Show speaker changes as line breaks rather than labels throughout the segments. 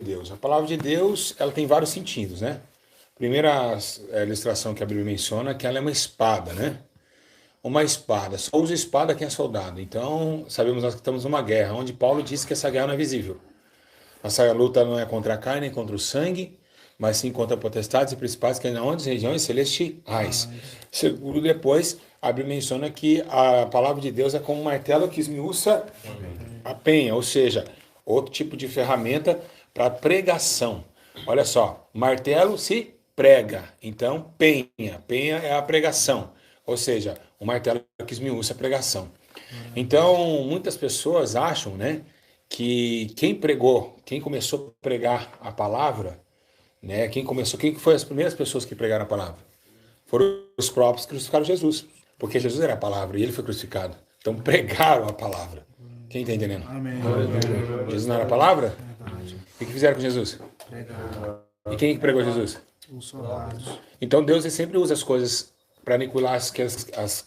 Deus. A palavra de Deus, ela tem vários sentidos, né? Primeira ilustração que a Bíblia menciona é que ela é uma espada, né? Uma espada. Só usa espada quem é soldado. Então, sabemos nós que estamos numa guerra, onde Paulo disse que essa guerra não é visível. Nossa luta não é contra a carne, nem contra o sangue, mas sim contra potestades e principados que estão nas regiões celestiais. Segundo depois, a Bíblia menciona que a palavra de Deus é como um martelo que esmiuça a penha, ou seja, outro tipo de ferramenta para pregação. Olha só, martelo se prega, então penha é a pregação, ou seja, o martelo que esmiuça a pregação. Então, muitas pessoas acham, né, que quem começou a pregar a palavra, né, quem foi as primeiras pessoas que pregaram a palavra? Foram os próprios que crucificaram Jesus, porque Jesus era a palavra e ele foi crucificado. Então pregaram a palavra. Quem está entendendo?
Amém.
Jesus não era a palavra? E o que fizeram com Jesus? E quem que pregou Jesus?
Os soldados.
Então Deus ele sempre usa as coisas para aniquilar as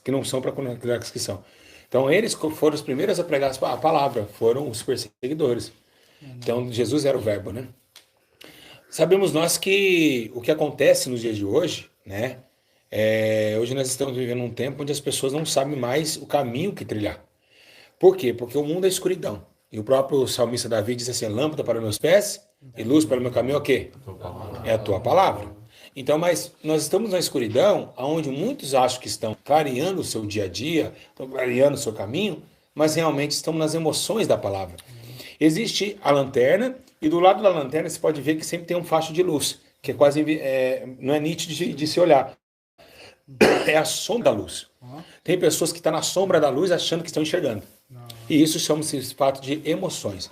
que não são, para aniquilar as que são. Então eles foram os primeiros a pregar a palavra, foram os perseguidores. Então Jesus era o verbo, né? Sabemos nós que o que acontece nos dias de hoje, né? Hoje nós estamos vivendo um tempo onde as pessoas não sabem mais o caminho que trilhar. Por quê? Porque o mundo é escuridão. E o próprio salmista Davi diz assim: lâmpada para os meus pés e luz para o meu caminho é o quê? É a tua palavra. Então, mas nós estamos na escuridão, onde muitos acham que estão clareando o seu dia a dia, estão clareando o seu caminho, mas realmente estão nas emoções da palavra. Existe a lanterna, e do lado da lanterna você pode ver que sempre tem um facho de luz, que é quase não é nítido de se olhar. É a sombra da luz. Tem pessoas que estão na sombra da luz achando que estão enxergando. E isso chama-se fato de emoções.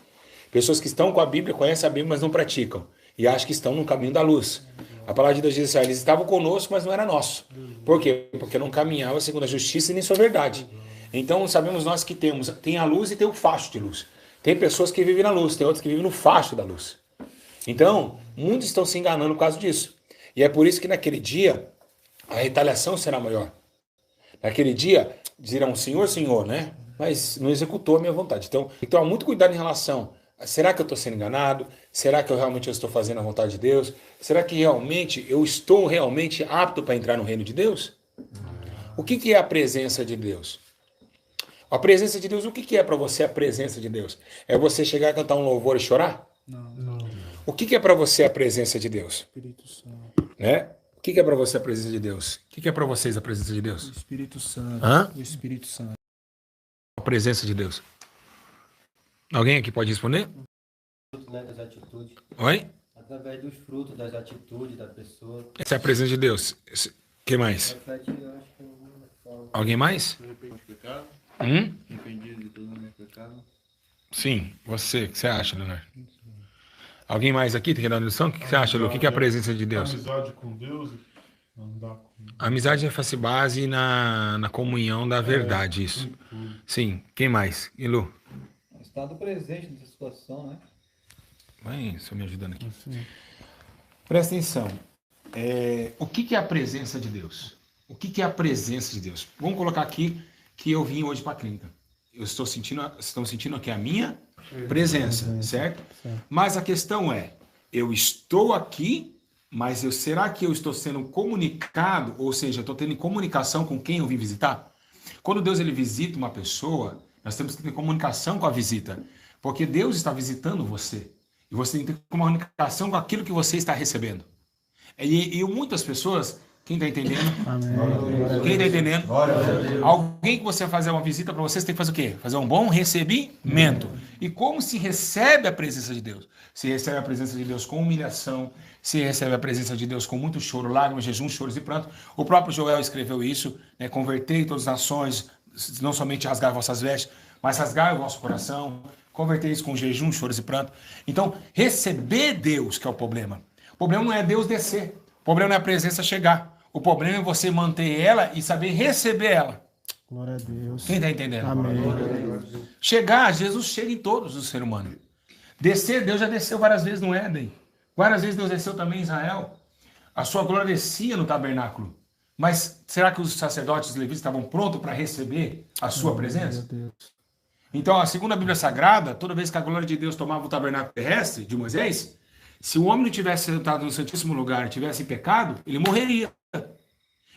Pessoas que estão com a Bíblia, conhecem a Bíblia, mas não praticam. E acham que estão no caminho da luz. A palavra de Deus diz assim: eles estavam conosco, mas não era nosso. Por quê? Porque não caminhava segundo a justiça e nem sua verdade. Então sabemos nós que tem a luz e tem o facho de luz. Tem pessoas que vivem na luz, tem outras que vivem no facho da luz. Então, muitos estão se enganando por causa disso. E é por isso que naquele dia a retaliação será maior. Naquele dia dirão: Senhor, Senhor, né? Mas não executou a minha vontade. Então há muito cuidado em relação a: será que eu estou sendo enganado? Será que eu realmente estou fazendo a vontade de Deus? Será que realmente eu estou realmente apto para entrar no reino de Deus? O que é a presença de Deus? A presença de Deus, o que é para você a presença de Deus? É você chegar a cantar um louvor e chorar?
Não.
O que é para você a presença de Deus?
Espírito Santo.
Né? O que é para você a presença de Deus? O que é para vocês a presença de Deus?
O Espírito Santo.
Hã?
O Espírito Santo.
A presença de Deus. Alguém aqui pode responder?
Né, das atitudes,
Oi?
através dos frutos das atitudes da pessoa.
Essa é a presença de Deus. O que mais?
Reflete, eu acho que é uma forma.
Alguém mais?
Pecado, arrependido de todo o meu pecado.
Sim, você. O que você acha, Leonardo? Alguém mais aqui tem que dar uma lição? O que você acha, Lu? O que é a presença de Deus?
Amizade com Deus, andar com
A amizade é face base na comunhão da verdade, isso. Sim, quem mais? E Lu?
Estado presente nessa situação, né?
Vai, só me ajudando aqui. Presta atenção. O que é a presença de Deus? O que é a presença de Deus? Vamos colocar aqui que eu vim hoje para a clínica. Estão sentindo aqui a minha presença, certo? Mas a questão é: eu estou aqui, mas será que eu estou sendo comunicado? Ou seja, eu estou tendo comunicação com quem eu vim visitar? Quando Deus ele visita uma pessoa, nós temos que ter comunicação com a visita, porque Deus está visitando você e você tem que ter comunicação com aquilo que você está recebendo. E muitas pessoas, quem está entendendo?
Amém.
Quem está entendendo? Alguém que você vai fazer uma visita para você tem que fazer o quê? Fazer um bom recebimento. E como se recebe a presença de Deus? Se recebe a presença de Deus com humilhação, se recebe a presença de Deus com muito choro, lágrimas, jejum, choros e pranto. O próprio Joel escreveu isso, né? Convertei todas as nações, não somente rasgar vossas vestes, mas rasgar o vosso coração. Convertei isso com jejum, choros e pranto. Então, receber Deus que é o problema. O problema não é Deus descer. O problema não é a presença chegar. O problema é você manter ela e saber receber ela.
Glória a Deus.
Quem está entendendo?
Amém.
Chegar, Jesus chega em todos os seres humanos. Descer, Deus já desceu várias vezes no Éden. Várias vezes Deus desceu também em Israel. A sua glória descia no tabernáculo. Mas será que os sacerdotes levitas estavam prontos para receber a sua presença?
Deus.
Então, segundo a Bíblia Sagrada, toda vez que a glória de Deus tomava o tabernáculo terrestre de Moisés, Se o homem não tivesse sentado no Santíssimo Lugar e tivesse em pecado, ele morreria.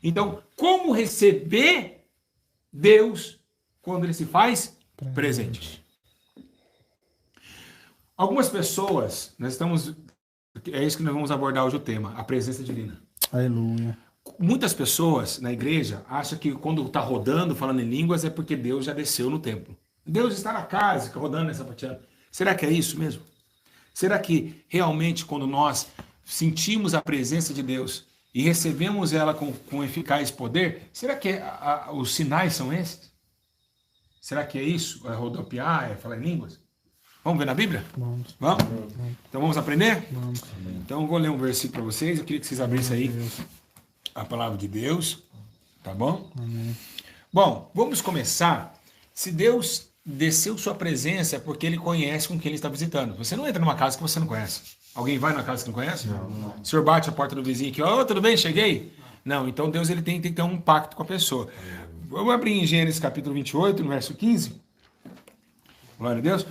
Então, como receber Deus quando ele se faz presente? Algumas pessoas, é isso que nós vamos abordar hoje o tema, a presença divina.
Aleluia.
Muitas pessoas na igreja acham que quando está rodando, falando em línguas, é porque Deus já desceu no templo. Deus está na casa, fica rodando essa pateada. Será que é isso mesmo? Será que realmente quando nós sentimos a presença de Deus e recebemos ela com eficaz poder, será que os sinais são esses? Será que é isso? É rodopiar, é falar em línguas? Vamos ver na Bíblia?
Vamos.
Vamos? Então vamos aprender?
Vamos.
Então eu vou ler um versículo para vocês. Eu queria que vocês abrissem aí a palavra de Deus. Tá bom?
Amém.
Bom, vamos começar. Se Deus desceu sua presença é porque ele conhece com quem ele está visitando. Você não entra numa casa que você não conhece. Alguém vai na casa que não conhece? Não. O senhor bate a porta do vizinho aqui, tudo bem, cheguei? Não, então Deus ele tem que ter um pacto com a pessoa. Vamos abrir em Gênesis capítulo 28, no verso 15. Glória a Deus.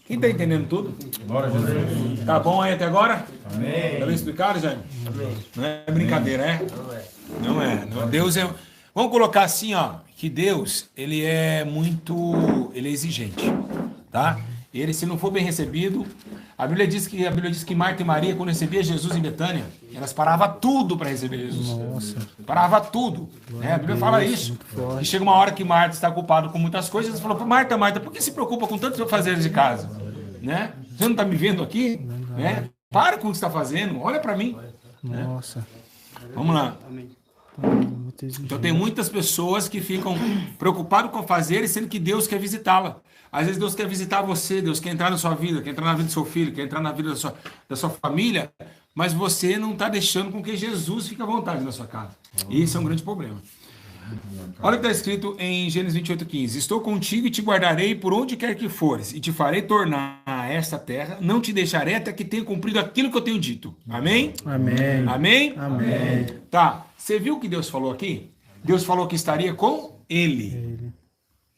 Quem está entendendo tudo?
Glória a Jesus.
Tá bom aí até agora?
Amém.
Tá bem explicado, Jaime?
Amém.
Não é brincadeira, é?
Não é.
Não é. Não. Deus é... Vamos colocar assim, ó, que Deus, ele é exigente, tá? Ele, se não for bem recebido, a Bíblia diz que Marta e Maria, quando recebia Jesus em Betânia, elas paravam tudo para receber Jesus.
Nossa.
Parava tudo. Né? A Bíblia fala isso. E chega uma hora que Marta está ocupada com muitas coisas, ela falou, Marta, por que se preocupa com tantos afazeres de casa? Né? Você não está me vendo aqui? Né? Para com o que você está fazendo, olha para mim.
Nossa.
Vamos lá. Então tem muitas pessoas que ficam preocupadas com fazer, sendo que Deus quer visitá-la. Às vezes Deus quer visitar você, Deus quer entrar na sua vida, quer entrar na vida do seu filho, quer entrar na vida da sua família, mas você não está deixando com que Jesus fique à vontade na sua casa. E isso é um grande problema. Olha o que está escrito em Gênesis 28:15. Estou contigo e te guardarei por onde quer que fores, e te farei tornar a esta terra, não te deixarei até que tenha cumprido aquilo que eu tenho dito. Amém?
Amém.
Amém?
Amém.
Tá. Você viu o que Deus falou aqui? Deus falou que estaria com ele.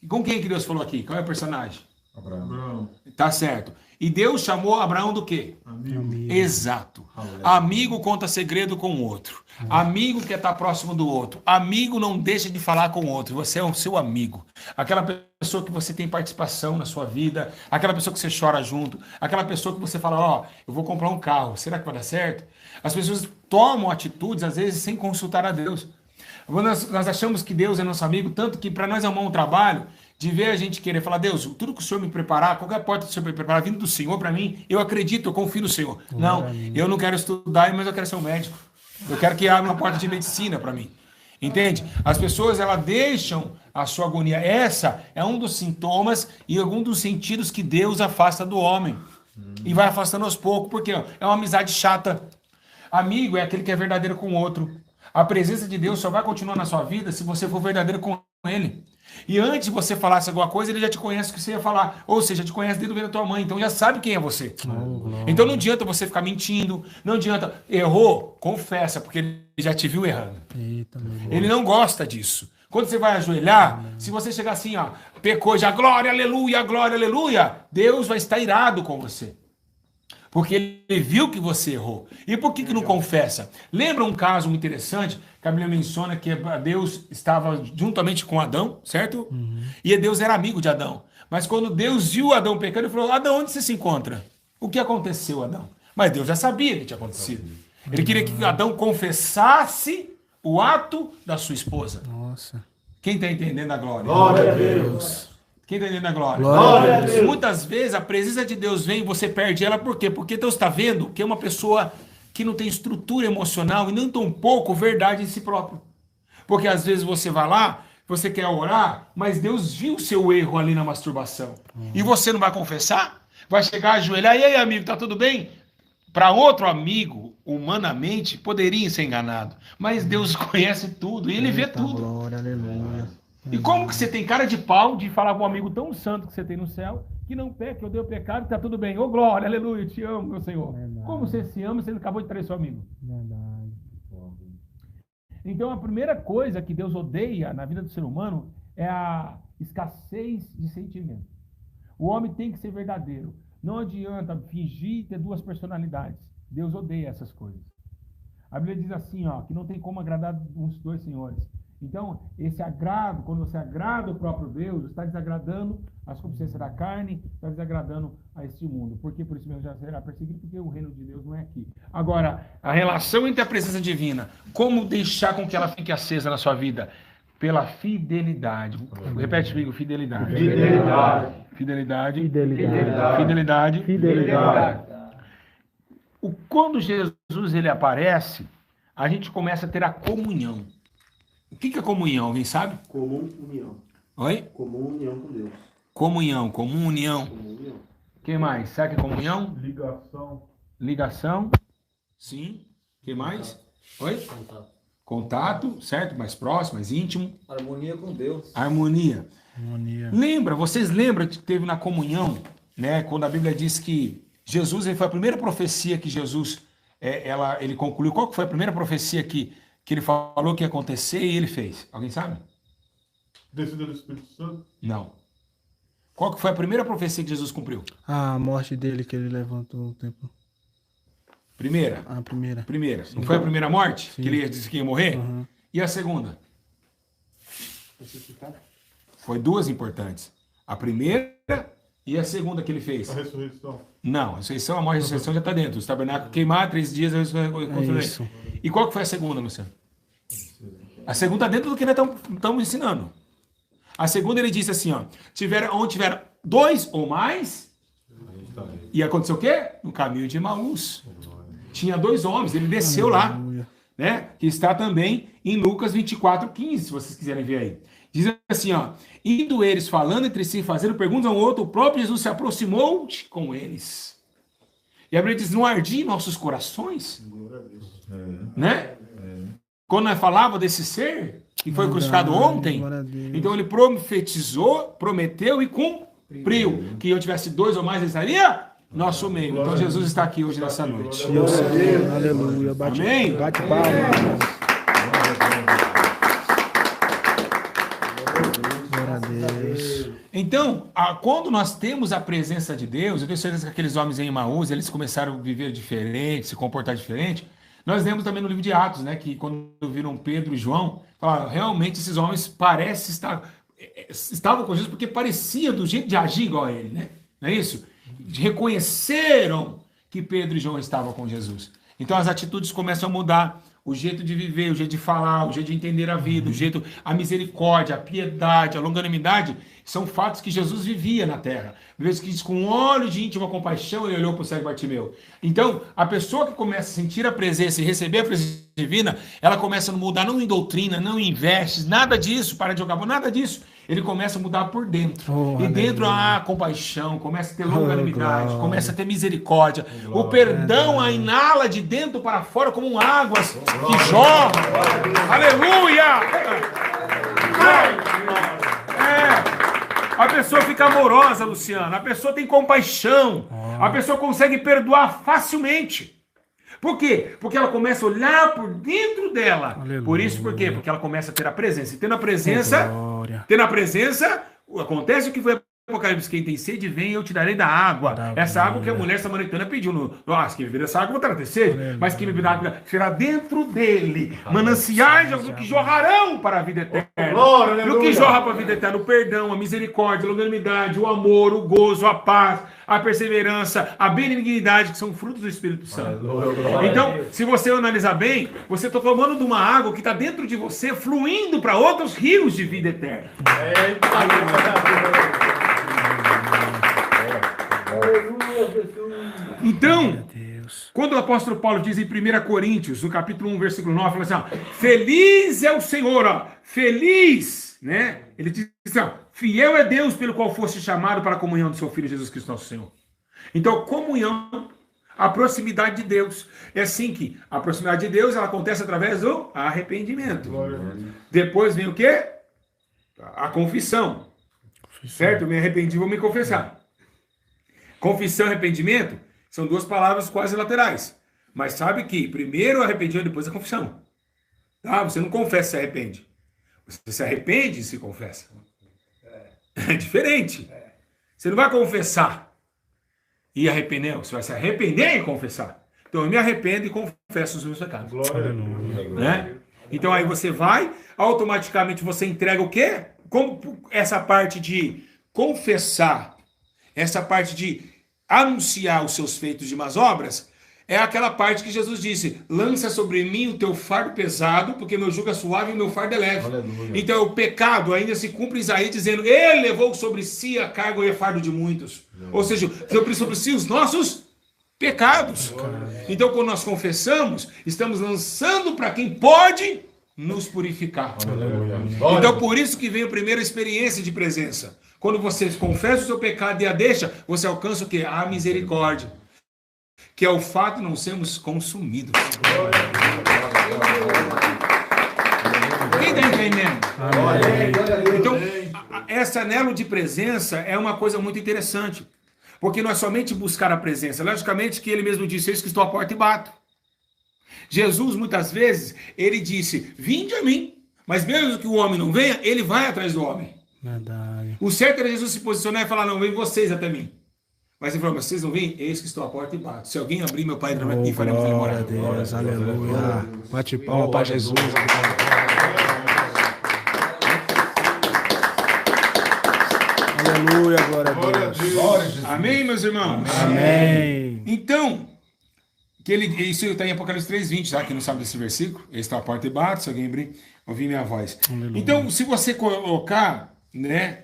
E com quem que Deus falou aqui? Qual é o personagem?
Abraão.
Tá certo. E Deus chamou Abraão do quê?
Amigo.
Exato. Amigo conta segredo com o outro. Amigo quer estar próximo do outro. Amigo não deixa de falar com o outro. Você é o seu amigo. Aquela pessoa que você tem participação na sua vida. Aquela pessoa que você chora junto. Aquela pessoa que você fala, eu vou comprar um carro. Será que vai dar certo? As pessoas tomam atitudes, às vezes, sem consultar a Deus. Nós achamos que Deus é nosso amigo, tanto que para nós arrumar um trabalho, de ver a gente querer falar, Deus, tudo que o Senhor me preparar, qualquer porta que o Senhor me preparar, vindo do Senhor para mim, eu acredito, eu confio no Senhor. Não, eu não quero estudar, mas eu quero ser um médico. Eu quero que abra uma porta de medicina para mim. Entende? As pessoas, elas deixam a sua agonia. Essa é um dos sintomas e algum dos sentidos que Deus afasta do homem. E vai afastando aos poucos, porque é uma amizade chata. Amigo é aquele que é verdadeiro com o outro. A presença de Deus só vai continuar na sua vida se você for verdadeiro com Ele. E antes de você falasse alguma coisa, Ele já te conhece o que você ia falar. Ou seja, te conhece desde o ventre da tua mãe. Então já sabe quem é você. Então não adianta você ficar mentindo. Não adianta. Errou? Confessa, porque Ele já te viu errando.
Eita,
Ele não gosta disso. Quando você vai ajoelhar, se você chegar assim, pecou já, glória, aleluia, Deus vai estar irado com você. Porque ele viu que você errou. E por que não confessa? Lembra um caso muito interessante que a Bíblia menciona que Deus estava juntamente com Adão, certo? E Deus era amigo de Adão. Mas quando Deus viu Adão pecando, ele falou, Adão, onde você se encontra? O que aconteceu, Adão? Mas Deus já sabia que tinha acontecido. Ele queria que Adão confessasse o ato da sua esposa.
Nossa.
Quem está entendendo a glória?
Glória a Deus.
Quem está entendendo a glória?
Glória a Deus.
Muitas vezes a presença de Deus vem e você perde ela. Por quê? Porque Deus está vendo que é uma pessoa que não tem estrutura emocional e não tão pouco verdade em si próprio. Porque às vezes você vai lá, você quer orar, mas Deus viu o seu erro ali na masturbação. E você não vai confessar? Vai chegar a ajoelhar, e aí amigo, tá tudo bem? Para outro amigo, humanamente, poderia ser enganado. Mas Deus conhece tudo e Ele vê tudo.
Glória, aleluia.
E como que você tem cara de pau de falar com um amigo tão santo que você tem no céu, que não peca, eu dei o pecado, tá tudo bem. Ô glória, aleluia, te amo, meu Senhor.
Verdade.
Como você se ama, você acabou de trair seu amigo.
Verdade.
Então a primeira coisa que Deus odeia na vida do ser humano é a escassez de sentimento. O homem tem que ser verdadeiro.
Não adianta fingir ter duas personalidades. Deus odeia essas coisas. A Bíblia diz assim, ó, que não tem como agradar uns dois senhores. Então, esse agrado, quando você agrada o próprio Deus, você está desagradando as concupiscências da carne, está desagradando a este mundo. Porque por isso mesmo já será perseguido, porque o reino de Deus não é aqui. Agora, a relação entre a presença divina, como deixar com que ela fique acesa na sua vida? Pela fidelidade. Repete comigo, fidelidade.
Fidelidade.
Fidelidade.
Fidelidade.
Fidelidade.
Fidelidade.
Quando Jesus ele aparece, a gente começa a ter a comunhão. O que é comunhão? Alguém sabe?
Comum união.
Oi?
Comum união com Deus.
Comunhão, comum união.
Comum união.
O que mais? Sabe o que é comunhão?
Ligação.
Ligação. Sim. O que mais? Oi? Contato, certo? Mais próximo, mais íntimo.
Harmonia com Deus.
Harmonia.
Harmonia.
Vocês lembram que teve na comunhão, né? Quando a Bíblia diz que Jesus, ele foi a primeira profecia que Jesus, ele concluiu. Qual que foi a primeira profecia que ele falou que ia acontecer e ele fez? Alguém sabe?
Descida do Espírito Santo.
Não. Qual que foi a primeira profecia que Jesus cumpriu?
A morte dele que ele levantou o tempo.
Primeira.
A primeira.
Primeira. Não foi a primeira morte?
Sim.
Que ele disse que ia morrer?
Uhum.
E a segunda? Foi duas importantes. A primeira e a segunda que ele fez.
A ressurreição.
Não, a ressurreição, a morte e a ressurreição já está dentro. Os tabernáculos queimar, 3 dias, a ressurreição.
isso.
E qual que foi a segunda, Luciano? A segunda dentro do que nós estamos ensinando. A segunda ele disse assim, ó, onde tiver 2 ou mais, e aconteceu o quê? No caminho de Emaús. Tinha 2 homens, ele desceu lá,
Aleluia.
né? Que está também em Lucas 24:15, se vocês quiserem ver aí. Diz assim, ó, indo eles falando entre si, fazendo perguntas um ao outro, o próprio Jesus se aproximou com eles. E a Bíblia diz, não ardia em nossos corações? Né? Quando nós falávamos desse ser, que foi crucificado ontem,
Glória a Deus.
então ele profetizou, prometeu e cumpriu. Que eu tivesse 2 ou mais, ele estaria nosso meio. Então Jesus está aqui hoje nessa noite.
Aleluia. Bate,
Amém?
bate palma. Glória a Deus.
Então, quando nós temos a presença de Deus, eu tenho certeza que aqueles homens em Emaús, eles começaram a viver diferente, se comportar diferente. Nós lemos também no livro de Atos, né, que quando viram Pedro e João, falaram, realmente esses homens estavam com Jesus porque parecia do jeito de agir igual a ele, né? Não é isso? Reconheceram que Pedro e João estavam com Jesus. Então as atitudes começam a mudar. O jeito de viver, o jeito de falar, o jeito de entender a vida, a misericórdia, a piedade, a longanimidade, são fatos que Jesus vivia na terra. Vezes que diz, com olhos de íntima compaixão, ele olhou para o cego Bartimeu. Então, a pessoa que começa a sentir a presença e receber a presença divina, ela começa a mudar não em doutrina, não em vestes, nada disso, para de jogar bola, nada disso. Ele começa a mudar por dentro. E dentro há compaixão, começa a ter longanimidade, começa a ter misericórdia. O perdão a inala de dentro para fora como águas que jorram. Aleluia! A pessoa fica amorosa, Luciano. A pessoa tem compaixão. A pessoa consegue perdoar facilmente. Por quê? Porque ela começa a olhar por dentro dela.
Aleluia.
Por isso, por quê? Porque ela começa a ter a presença. E tendo a presença,
Glória.
acontece o que foi Apocalipse, quem tem sede, vem, eu te darei da água. Essa água que a mulher samaritana pediu. Nossa, quem beber essa água vai ter sede, mas quem beber da água será dentro dele mananciais de água que jorrarão para a vida eterna. E o que jorra para a vida eterna? O perdão, a misericórdia, a longanimidade, o amor, o gozo, a paz, a perseverança, a benignidade, que são frutos do Espírito Santo. Então, se você analisar bem, você está tomando de uma água que está dentro de você, fluindo para outros rios de vida eterna. Então, quando o apóstolo Paulo diz em 1 Coríntios, no capítulo 1, versículo 9, fala assim, ó, feliz é o Senhor, ó, feliz, né? Ele diz assim, ó, fiel é Deus pelo qual foste chamado para a comunhão do seu Filho Jesus Cristo nosso Senhor. Então, comunhão, a proximidade de Deus. É assim que a proximidade de Deus ela acontece através do arrependimento. Depois vem o quê? A confissão. Certo? Eu me arrependi, vou me confessar. Confissão e arrependimento são 2 palavras quase laterais. Mas sabe que primeiro o arrependimento, depois a confissão. Tá? Você não confessa e se arrepende. Você se arrepende e se confessa. É diferente. Você não vai confessar. E arrependeu? Você vai se arrepender e confessar. Então eu me arrependo e confesso os meus pecados. Né? Então aí você vai, automaticamente você entrega o quê? Como essa parte de confessar, essa parte de anunciar os seus feitos de más obras, é aquela parte que Jesus disse: lança sobre mim o teu fardo pesado, porque meu jugo é suave e o meu fardo é leve.
Aleluia.
Então o pecado ainda se cumpre Isaías dizendo: ele levou sobre si a carga e o fardo de muitos. Ou seja, levou sobre si os nossos pecados. Então quando nós confessamos, estamos lançando para quem pode nos purificar. Então por isso que vem a primeira experiência de presença. Quando você confessa o seu pecado e a deixa, você alcança o quê? A misericórdia. Que é o fato de não sermos consumidos. Quem está entendendo? Então, esse anelo de presença é uma coisa muito interessante. Porque não é somente buscar a presença. Logicamente que ele mesmo disse: eis que estou à porta e bato. Jesus, muitas vezes, ele disse: vinde a mim. Mas mesmo que o homem não venha, ele vai atrás do homem.
Verdade.
O certo era Jesus se posicionar e falar: não, vem vocês até mim. Mas ele falou: mas vocês não vêm? Eis que estou à porta e bato. Se alguém abrir, meu Pai entra e faremos ele morar.
Glória a Deus, aleluia. Bate palma para Jesus. Aleluia, glória a Deus.
Amém, meus irmãos?
Amém.
Então, isso está em Apocalipse 3:20, tá? Quem não sabe desse versículo, ele está à porta e bate, se alguém abrir, ouvir minha voz.
Aleluia.
Então, se você colocar, né,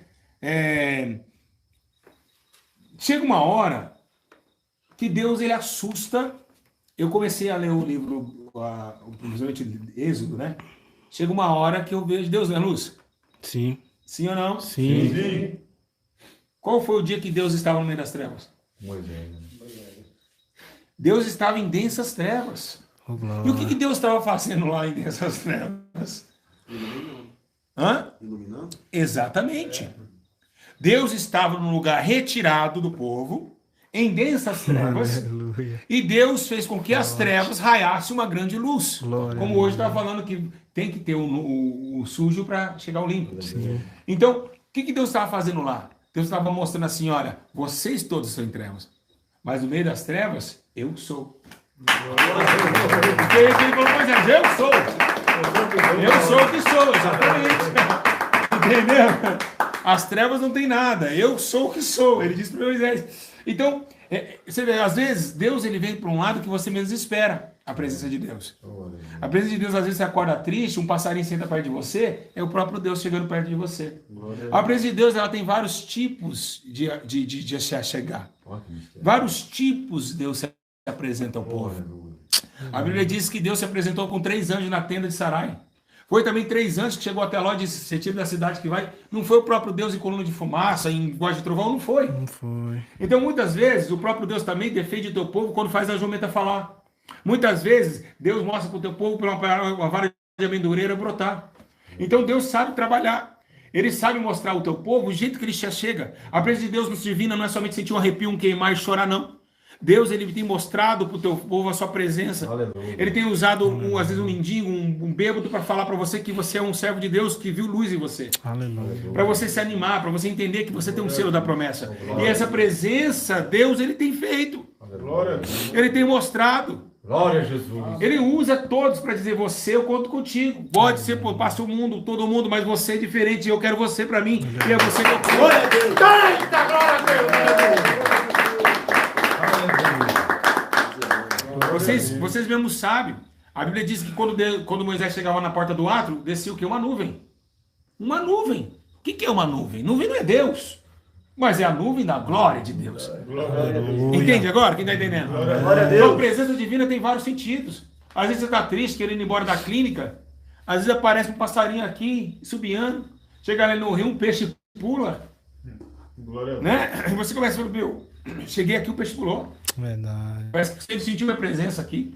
chega uma hora que Deus, ele assusta. Eu comecei a ler o livro, principalmente Êxodo, né? Chega uma hora que eu vejo Deus na luz.
Sim.
Sim ou não?
Sim.
Qual foi o dia que Deus estava no meio das trevas?
Moisés.
Deus estava em densas trevas.
Oh, glória.
E o que Deus estava fazendo lá em densas trevas? Hã?
Iluminando?
Exatamente. Deus estava num lugar retirado do povo, em densas trevas,
Aleluia.
e Deus fez com que as trevas raiassem uma grande luz.
Glória
Como
a
hoje está falando que tem que ter o sujo para chegar ao limpo. Então, o que Deus estava fazendo lá? Deus estava mostrando assim: olha, vocês todos são em trevas, mas no meio das trevas, eu sou. Porque ele falou: pois é, eu sou. Eu sou o que sou, exatamente. Entendeu? As trevas não tem nada, eu sou o que sou. Ele disse para Moisés. Então, você vê, às vezes, Deus ele vem para um lado que você menos espera a presença de Deus. A presença de Deus, às vezes, você acorda triste, um passarinho senta perto de você, é o próprio Deus chegando perto de você. A presença de Deus, ela tem vários tipos de chegar. Vários tipos Deus se apresenta ao povo. A Bíblia diz que Deus se apresentou com 3 anjos na tenda de Sarai. Foi também 3 anjos que chegou até lá e disse: você tira da cidade que vai. Não foi o próprio Deus em coluna de fumaça, em voz de trovão, não foi.
Não foi.
Então, muitas vezes, o próprio Deus também defende o teu povo quando faz a jumenta falar. Muitas vezes, Deus mostra para o teu povo uma vara de amendoeira brotar. Então, Deus sabe trabalhar. Ele sabe mostrar ao teu povo o jeito que ele chega. A presença de Deus nos divina não é somente sentir um arrepio, um queimar e chorar, não. Deus, ele tem mostrado para o teu povo a sua presença.
Aleluia.
Ele tem usado, às vezes, um mendigo, um bêbado para falar para você que você é um servo de Deus, que viu luz em você.
Aleluia.
Para você se animar, para você entender que você tem um selo da promessa. E essa presença, Deus, ele tem feito. Ele tem mostrado.
Glória a Jesus.
Ele usa todos para dizer: você, eu conto contigo. Pode ser, passa o mundo, todo mundo, mas você é diferente. Eu quero você para mim. E é você que eu quero. Glória a Deus. Eita, glória a Deus. Vocês mesmos sabem. A Bíblia diz que quando Moisés chegava na porta do átrio, descia o quê? Uma nuvem. Uma nuvem. O que é uma nuvem? Nuvem não é Deus. Mas é a nuvem da glória de Deus. Entende agora? Quem está entendendo?
Glória a
Então, a
Deus.
presença divina tem vários sentidos. Às vezes você está triste, querendo ir embora da clínica. Às vezes aparece um passarinho aqui, subiando. Chega ali no rio, um peixe pula. Né? E você começa a falar: meu, cheguei aqui, o peixe pulou.
Verdade.
Parece que ele sentiu minha presença aqui.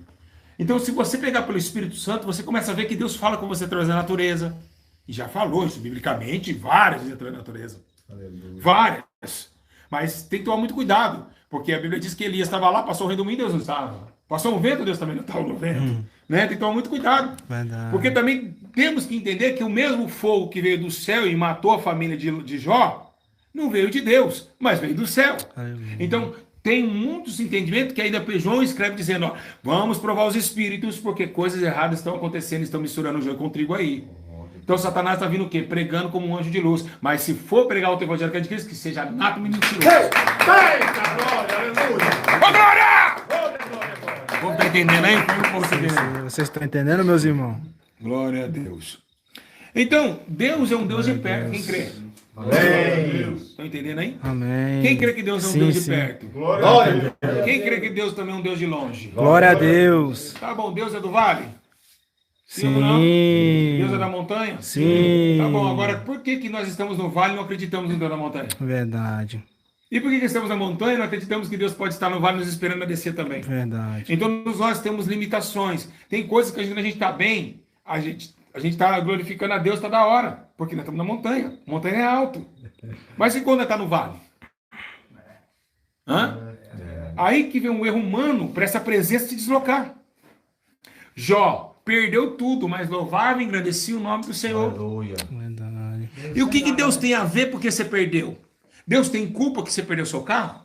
Então, se você pegar pelo Espírito Santo, você começa a ver que Deus fala com você através da natureza. E já falou isso biblicamente várias vezes através da natureza.
Aleluia.
Várias. Mas tem que tomar muito cuidado. Porque a Bíblia diz que Elias estava lá, passou o redemoinho, Deus não estava. Passou um vento, Deus também não estava no vento. Né? Tem que tomar muito cuidado.
Verdade.
Porque também temos que entender que o mesmo fogo que veio do céu e matou a família de Jó, não veio de Deus, mas veio do céu.
Aleluia.
Então, tem muitos entendimentos que ainda João escreve dizendo, ó, vamos provar os espíritos, porque coisas erradas estão acontecendo, estão misturando o joio com o trigo aí. Então Satanás está vindo o quê? Pregando como um anjo de luz. Mas se for pregar o evangelho de Cristo, que seja nato e mentiroso.
Eita, glória, aleluia!
Ô, glória! O povo tá entendendo aí? Como o povo tá entendendo?
Vocês estão entendendo, meus irmãos?
Glória a Deus. Então, Deus é um Deus de perto. Quem crê?
Amém.
Estão entendendo aí?
Amém.
Quem crê que Deus é um
Sim,
Deus de
sim.
perto?
Glória.
Quem crê que Deus também é um Deus de longe?
Glória a Deus.
Tá bom, Deus é do vale?
Sim.
ou não? Deus é da montanha?
Sim.
Tá bom, agora por que nós estamos no vale e não acreditamos em Deus da montanha?
Verdade.
E por que estamos na montanha e não acreditamos que Deus pode estar no vale nos esperando a descer também?
Verdade.
Então nós temos limitações. Tem coisas que quando a gente está bem, a gente está glorificando a Deus, está da hora. Porque nós estamos na montanha. A montanha é alto. Mas e quando está no vale? Hã? Aí que vem um erro humano para essa presença se deslocar. Jó perdeu tudo, mas louvava e engrandecia o nome do Senhor.
Aleluia.
Verdade.
E o que Deus tem a ver porque você perdeu? Deus tem culpa que você perdeu seu carro?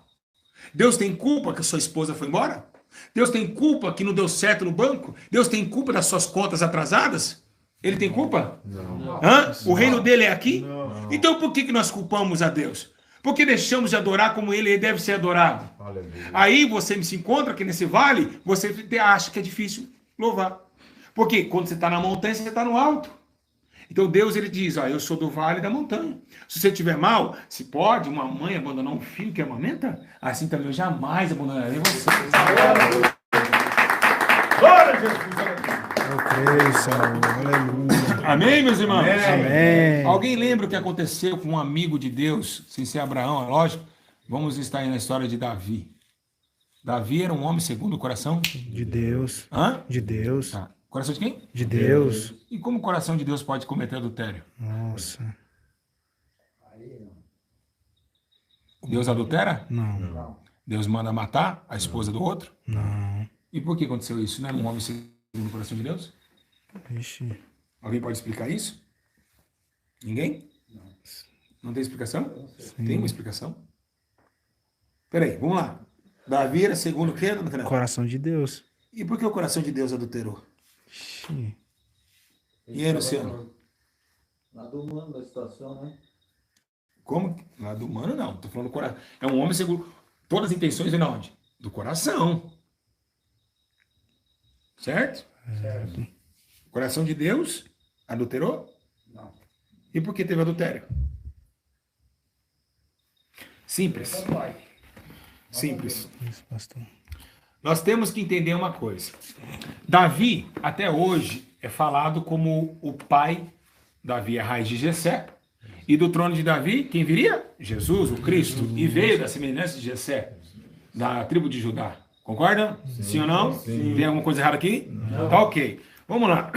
Deus tem culpa que a sua esposa foi embora? Deus tem culpa que não deu certo no banco? Deus tem culpa das suas contas atrasadas? Ele tem culpa?
Não.
Hã? O reino dele é aqui?
Não.
Então por que nós culpamos a Deus? Porque deixamos de adorar como ele deve ser adorado.
Aleluia.
Aí você se encontra aqui nesse vale, você acha que é difícil louvar. Porque quando você está na montanha, você está no alto. Então Deus ele diz, ó, eu sou do vale da montanha. Se você estiver mal, se pode uma mãe abandonar um filho que amamenta, assim também eu jamais abandonarei você.
Glória a Jesus!
Eu creio, Senhor. Aleluia.
Amém, meus irmãos?
Amém.
Alguém lembra o que aconteceu com um amigo de Deus, sem ser Abraão, é lógico? Vamos estar aí na história de Davi. Davi era um homem segundo o coração?
De Deus.
Hã?
De Deus.
Tá. Coração de quem?
De Deus.
E como o coração de Deus pode cometer adultério?
Nossa.
Deus adultera?
Não.
Deus manda matar a esposa do outro?
Não.
E por que aconteceu isso? Não é um homem segundo o coração de Deus?
Ixi.
Alguém pode explicar isso? Ninguém? Não tem explicação? Tem uma explicação? Peraí, vamos lá. Davi era segundo o quê?
Coração de Deus.
E por que o coração de Deus adulterou?
Ixi.
E aí, Luciano?
Lado humano da situação, né?
Como? Lado humano, não. Tô falando do coração. É um homem segundo. Todas as intenções vêm de onde? Do coração. Certo?
Certo.
O coração de Deus adulterou?
Não.
E por que teve adultério? Simples. Simples.
Isso, pastor.
Nós temos que entender uma coisa. Davi, até hoje, é falado como o pai. Davi é a raiz de Jessé. E do trono de Davi, quem viria? Jesus, o Cristo. E veio da semelhança de Jessé, da tribo de Judá. Concorda? Sim ou não?
Sim.
Tem alguma coisa errada aqui? Não. Tá ok. Vamos lá.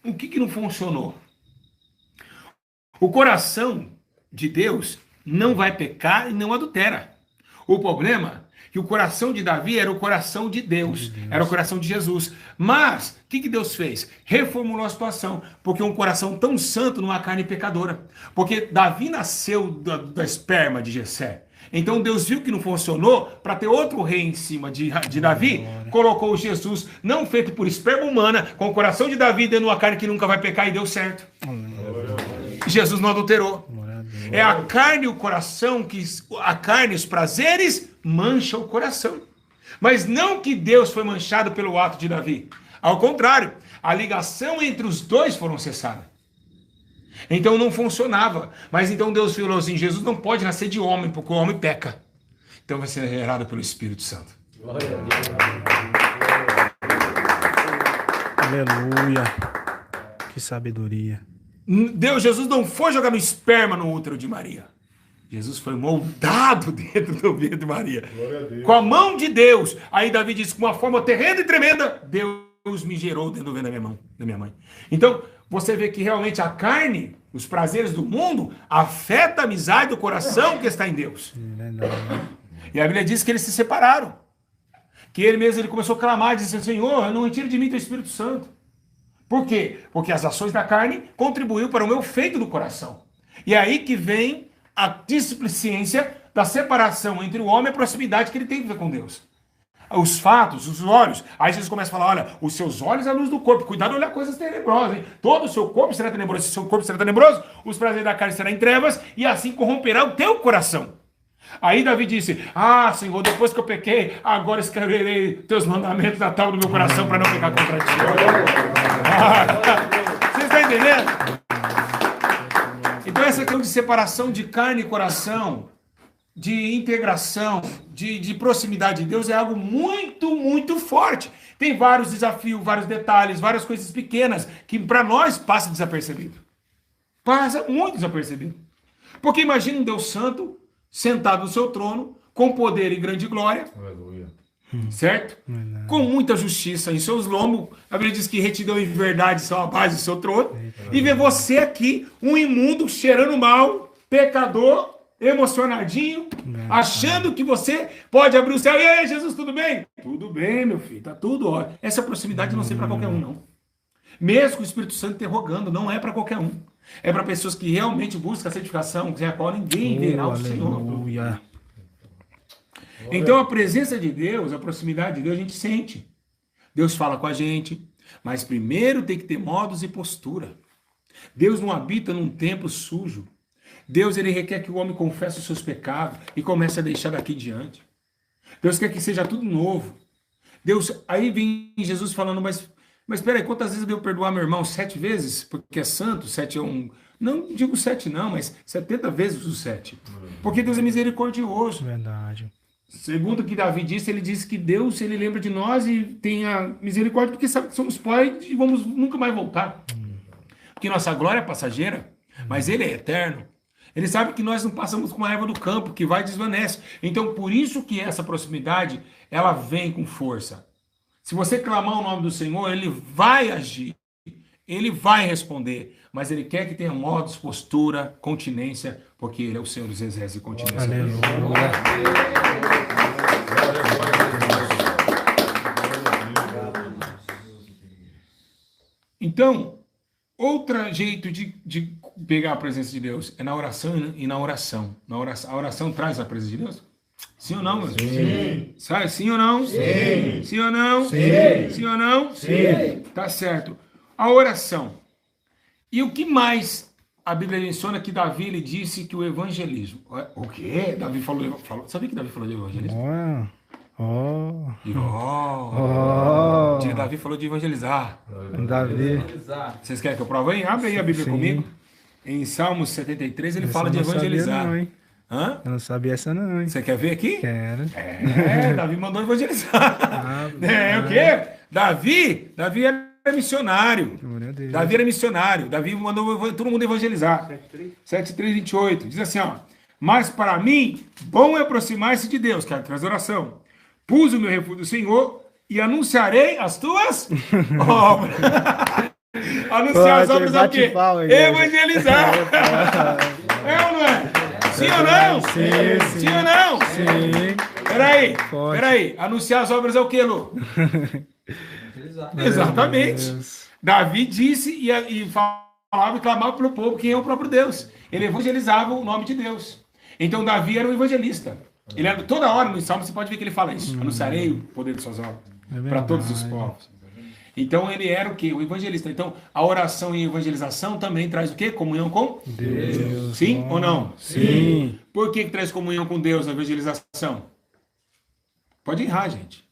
O que não funcionou? O coração de Deus não vai pecar e não adultera. O problema é que o coração de Davi era o coração de Deus, era o coração de Jesus. Mas, o que Deus fez? Reformulou a situação, porque um coração tão santo numa carne pecadora. Porque Davi nasceu da esperma de Jessé. Então Deus viu que não funcionou, para ter outro rei em cima de Davi, colocou Jesus, não feito por esperma humana, com o coração de Davi dentro de uma carne que nunca vai pecar e deu certo. Jesus não adulterou. É a carne e o coração, a carne e os prazeres mancham o coração. Mas não que Deus foi manchado pelo ato de Davi. Ao contrário, a ligação entre os dois foram cessada. Então não funcionava. Mas então Deus falou assim, Jesus não pode nascer de homem, porque o homem peca. Então vai ser gerado pelo Espírito Santo.
Aleluia. Que sabedoria.
Jesus não foi jogar no esperma no útero de Maria. Jesus foi moldado dentro do ventre de Maria. Com a mão de Deus. Aí Davi disse, com uma forma terrena e tremenda, Deus me gerou dentro do ventre da minha mãe. Então, você vê que realmente a carne, os prazeres do mundo, afeta a amizade do coração que está em Deus. E a Bíblia diz que eles se separaram. Que ele mesmo começou a clamar, disse, Senhor, não retire de mim teu Espírito Santo. Por quê? Porque as ações da carne contribuíram para o meu feito do coração. E é aí que vem a displicência da separação entre o homem e a proximidade que ele tem que ver com Deus. Os fatos, os olhos. Aí Jesus começa a falar, olha, os seus olhos é a luz do corpo. Cuidado de olhar coisas tenebrosas, hein? Todo o seu corpo será tenebroso. Se o seu corpo será tenebroso, os prazeres da carne serão em trevas, e assim corromperá o teu coração. Aí Davi disse, Senhor, depois que eu pequei, agora escreverei teus mandamentos na tábua do meu coração para não pecar contra ti. Vocês estão entendendo? Então essa questão de separação de carne e coração, de integração, de proximidade de Deus é algo muito, muito forte. Tem vários desafios, vários detalhes, várias coisas pequenas que para nós passa desapercebido. Passa muito desapercebido. Porque imagina um Deus santo sentado no seu trono, com poder e grande glória,
Aleluia.
certo? Com muita justiça em seus lombos. A Bíblia diz que retidão e verdade são a base do seu trono. E ver você aqui, um imundo, cheirando mal, pecador, emocionadinho, achando que você pode abrir o céu. E aí, Jesus, tudo bem? Tudo bem, meu filho, tá tudo ótimo. Essa proximidade não é para qualquer um, não. Mesmo com o Espírito Santo interrogando, não é para qualquer um. É para pessoas que realmente buscam a santificação, sem a qual ninguém verá o Senhor.
Aleluia.
Então a presença de Deus, a proximidade de Deus, a gente sente. Deus fala com a gente, mas primeiro tem que ter modos e postura. Deus não habita num templo sujo. Deus, ele requer que o homem confesse os seus pecados e comece a deixar daqui diante. Deus quer que seja tudo novo. Deus, aí vem Jesus falando, mas peraí, quantas vezes eu devo perdoar meu irmão? 7 vezes? Porque é santo, 7 é um... Não digo 7 não, mas 70 vezes o 7. Porque Deus é misericordioso.
Verdade.
Segundo o que Davi disse, ele disse que Deus, ele lembra de nós e tem a misericórdia, porque sabe que somos pós e vamos nunca mais voltar. Porque nossa glória é passageira, mas ele é eterno. Ele sabe que nós não passamos como a erva do campo, que vai e desvanece. Então, por isso que essa proximidade, ela vem com força. Se você clamar o nome do Senhor, ele vai agir, ele vai responder, mas ele quer que tenha modos, postura, continência, porque ele é o Senhor dos Exércitos e continência. Então, outro jeito de pegar a presença de Deus é na oração e na oração. A oração traz a presença de Deus? Sim ou não? Sim. Sabe? Sim ou não? Sim. Sim ou não? Sim. Sim ou não? Sim. Tá certo. A oração. E o que mais a Bíblia menciona que Davi ele disse que o evangelismo. O quê? Davi falou. Sabia que Davi falou de evangelismo? Davi falou de evangelizar.
Davi.
Vocês querem que eu prove aí? Abre aí a Bíblia comigo. Em Salmos 73 ele fala de evangelizar.
Não, hein?
Hã?
Eu não sabia essa não, hein?
Você quer ver aqui?
Quero.
Davi mandou evangelizar. O quê? Davi era missionário.
Glória a Deus.
Davi era missionário. Davi mandou todo mundo evangelizar. 7:3-28. Diz assim, ó. Mas para mim, bom é aproximar-se de Deus, que é a oração. Pus o meu refúgio do Senhor e anunciarei as tuas obras. Anunciar as obras é o quê? Evangelizar. É ou não é? Sim ou não?
Sim.
Sim ou não?
Sim.
Peraí. Anunciar as obras é o quê, Lu? Exatamente. Davi disse e falava e clamava pelo povo quem é o próprio Deus. Ele evangelizava o nome de Deus. Então Davi era um evangelista. Ele era, toda hora no Salmo você pode ver que ele fala isso. Anunciarei o poder de suas obras para todos os povos. Então ele era o quê? O evangelista. Então a oração e a evangelização também traz o quê? Comunhão com
Deus.
Sim ou não?
Sim.
Por que traz comunhão com Deus a evangelização? Pode errar, gente.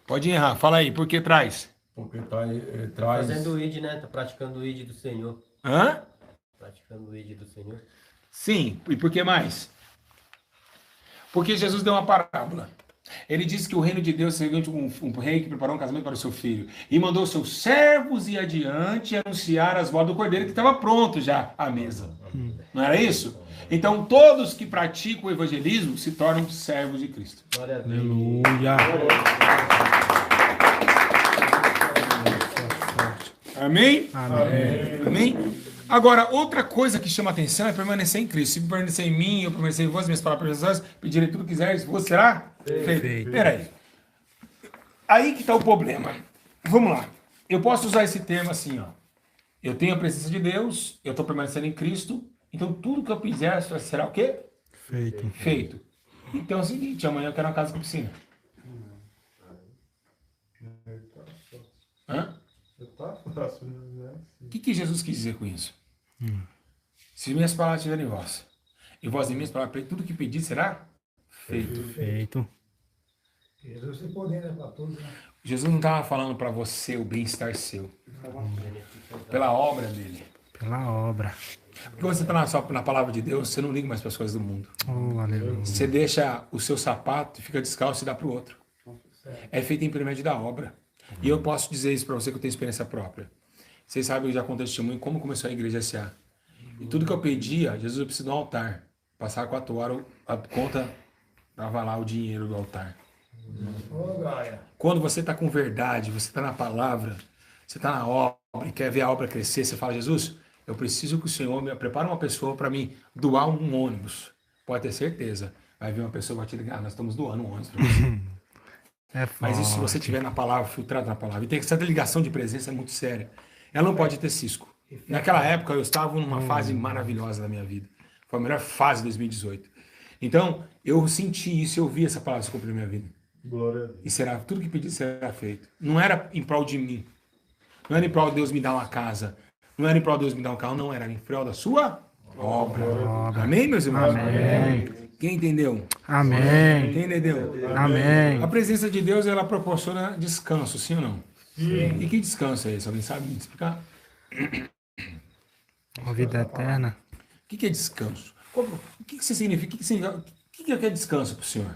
Pode errar. Fala aí, por que traz?
Porque traz.
Fazendo o ID, né? Tá praticando o ID do Senhor.
Hã?
Praticando o ID do Senhor.
Sim. E por que mais? Porque Jesus deu uma parábola. Ele disse que o reino de Deus seria um rei que preparou um casamento para o seu filho. E mandou seus servos ir adiante e anunciar as bodas do cordeiro que estava pronto já à mesa. Não era isso? Então todos que praticam o evangelismo se tornam servos de Cristo.
Glória a Deus.
Aleluia.
Amém?
Amém.
Amém? Agora, outra coisa que chama atenção é permanecer em Cristo. Se permanecer em mim, eu permanecer em vós, minhas palavras, pedirei tudo que quiseres, você será feito. Peraí. Aí que está o problema. Vamos lá. Eu posso usar esse termo assim, ó. Eu tenho a presença de Deus, eu estou permanecendo em Cristo, então tudo que eu fizer será o quê?
Feito.
Feito. Então é o seguinte, amanhã eu quero uma casa com piscina. Hã? O que Jesus quis dizer com isso? Se minhas palavras estiverem em vós, e vós em minhas palavras, tudo que pedir será feito.
Feito.
Jesus tem poder, né, para tudo, né?
Jesus não estava falando para você o bem-estar seu, pela obra dele.
Pela obra.
Porque quando você está só na palavra de Deus, você não liga mais para as coisas do mundo.
Oh, aleluia.
Você deixa o seu sapato, fica descalço e dá para o outro. É feito em intermédio da obra. E eu posso dizer isso para você que eu tenho experiência própria. Vocês sabem, eu já contei testemunho como começou a igreja SA. E tudo que eu pedia, Jesus, eu preciso de um altar. Passava 4 horas, a conta dava lá o dinheiro do altar.
Ô, Gaia.
Quando você está com verdade, você está na palavra, você está na obra e quer ver a obra crescer, você fala, Jesus, eu preciso que o Senhor me prepare uma pessoa para mim doar um ônibus. Pode ter certeza. Vai vir uma pessoa que vai te ligar, nós estamos doando um ônibus para você.
É
Mas isso se
forte.
você estiver na palavra, filtrado na palavra. E tem essa ligação de presença é muito séria. Ela não pode ter cisco. Naquela época eu estava numa fase maravilhosa da minha vida. Foi a melhor fase de 2018. Então, eu senti isso, eu vi essa palavra se cumprir na minha vida.
Glória a Deus.
E será, tudo que pedir será feito. Não era em prol de mim. Não era em prol de Deus me dar uma casa. Não era em prol de Deus me dar um carro. Não, era em prol da sua obra. Amém, meus irmãos?
Amém.
Quem entendeu?
Amém.
Quem entendeu?
Amém.
A presença de Deus, ela proporciona descanso, sim ou não? Sim. E que descanso é esse? Alguém sabe me explicar?
A vida eterna.
O que é descanso? O que isso significa? O que é descanso para o senhor?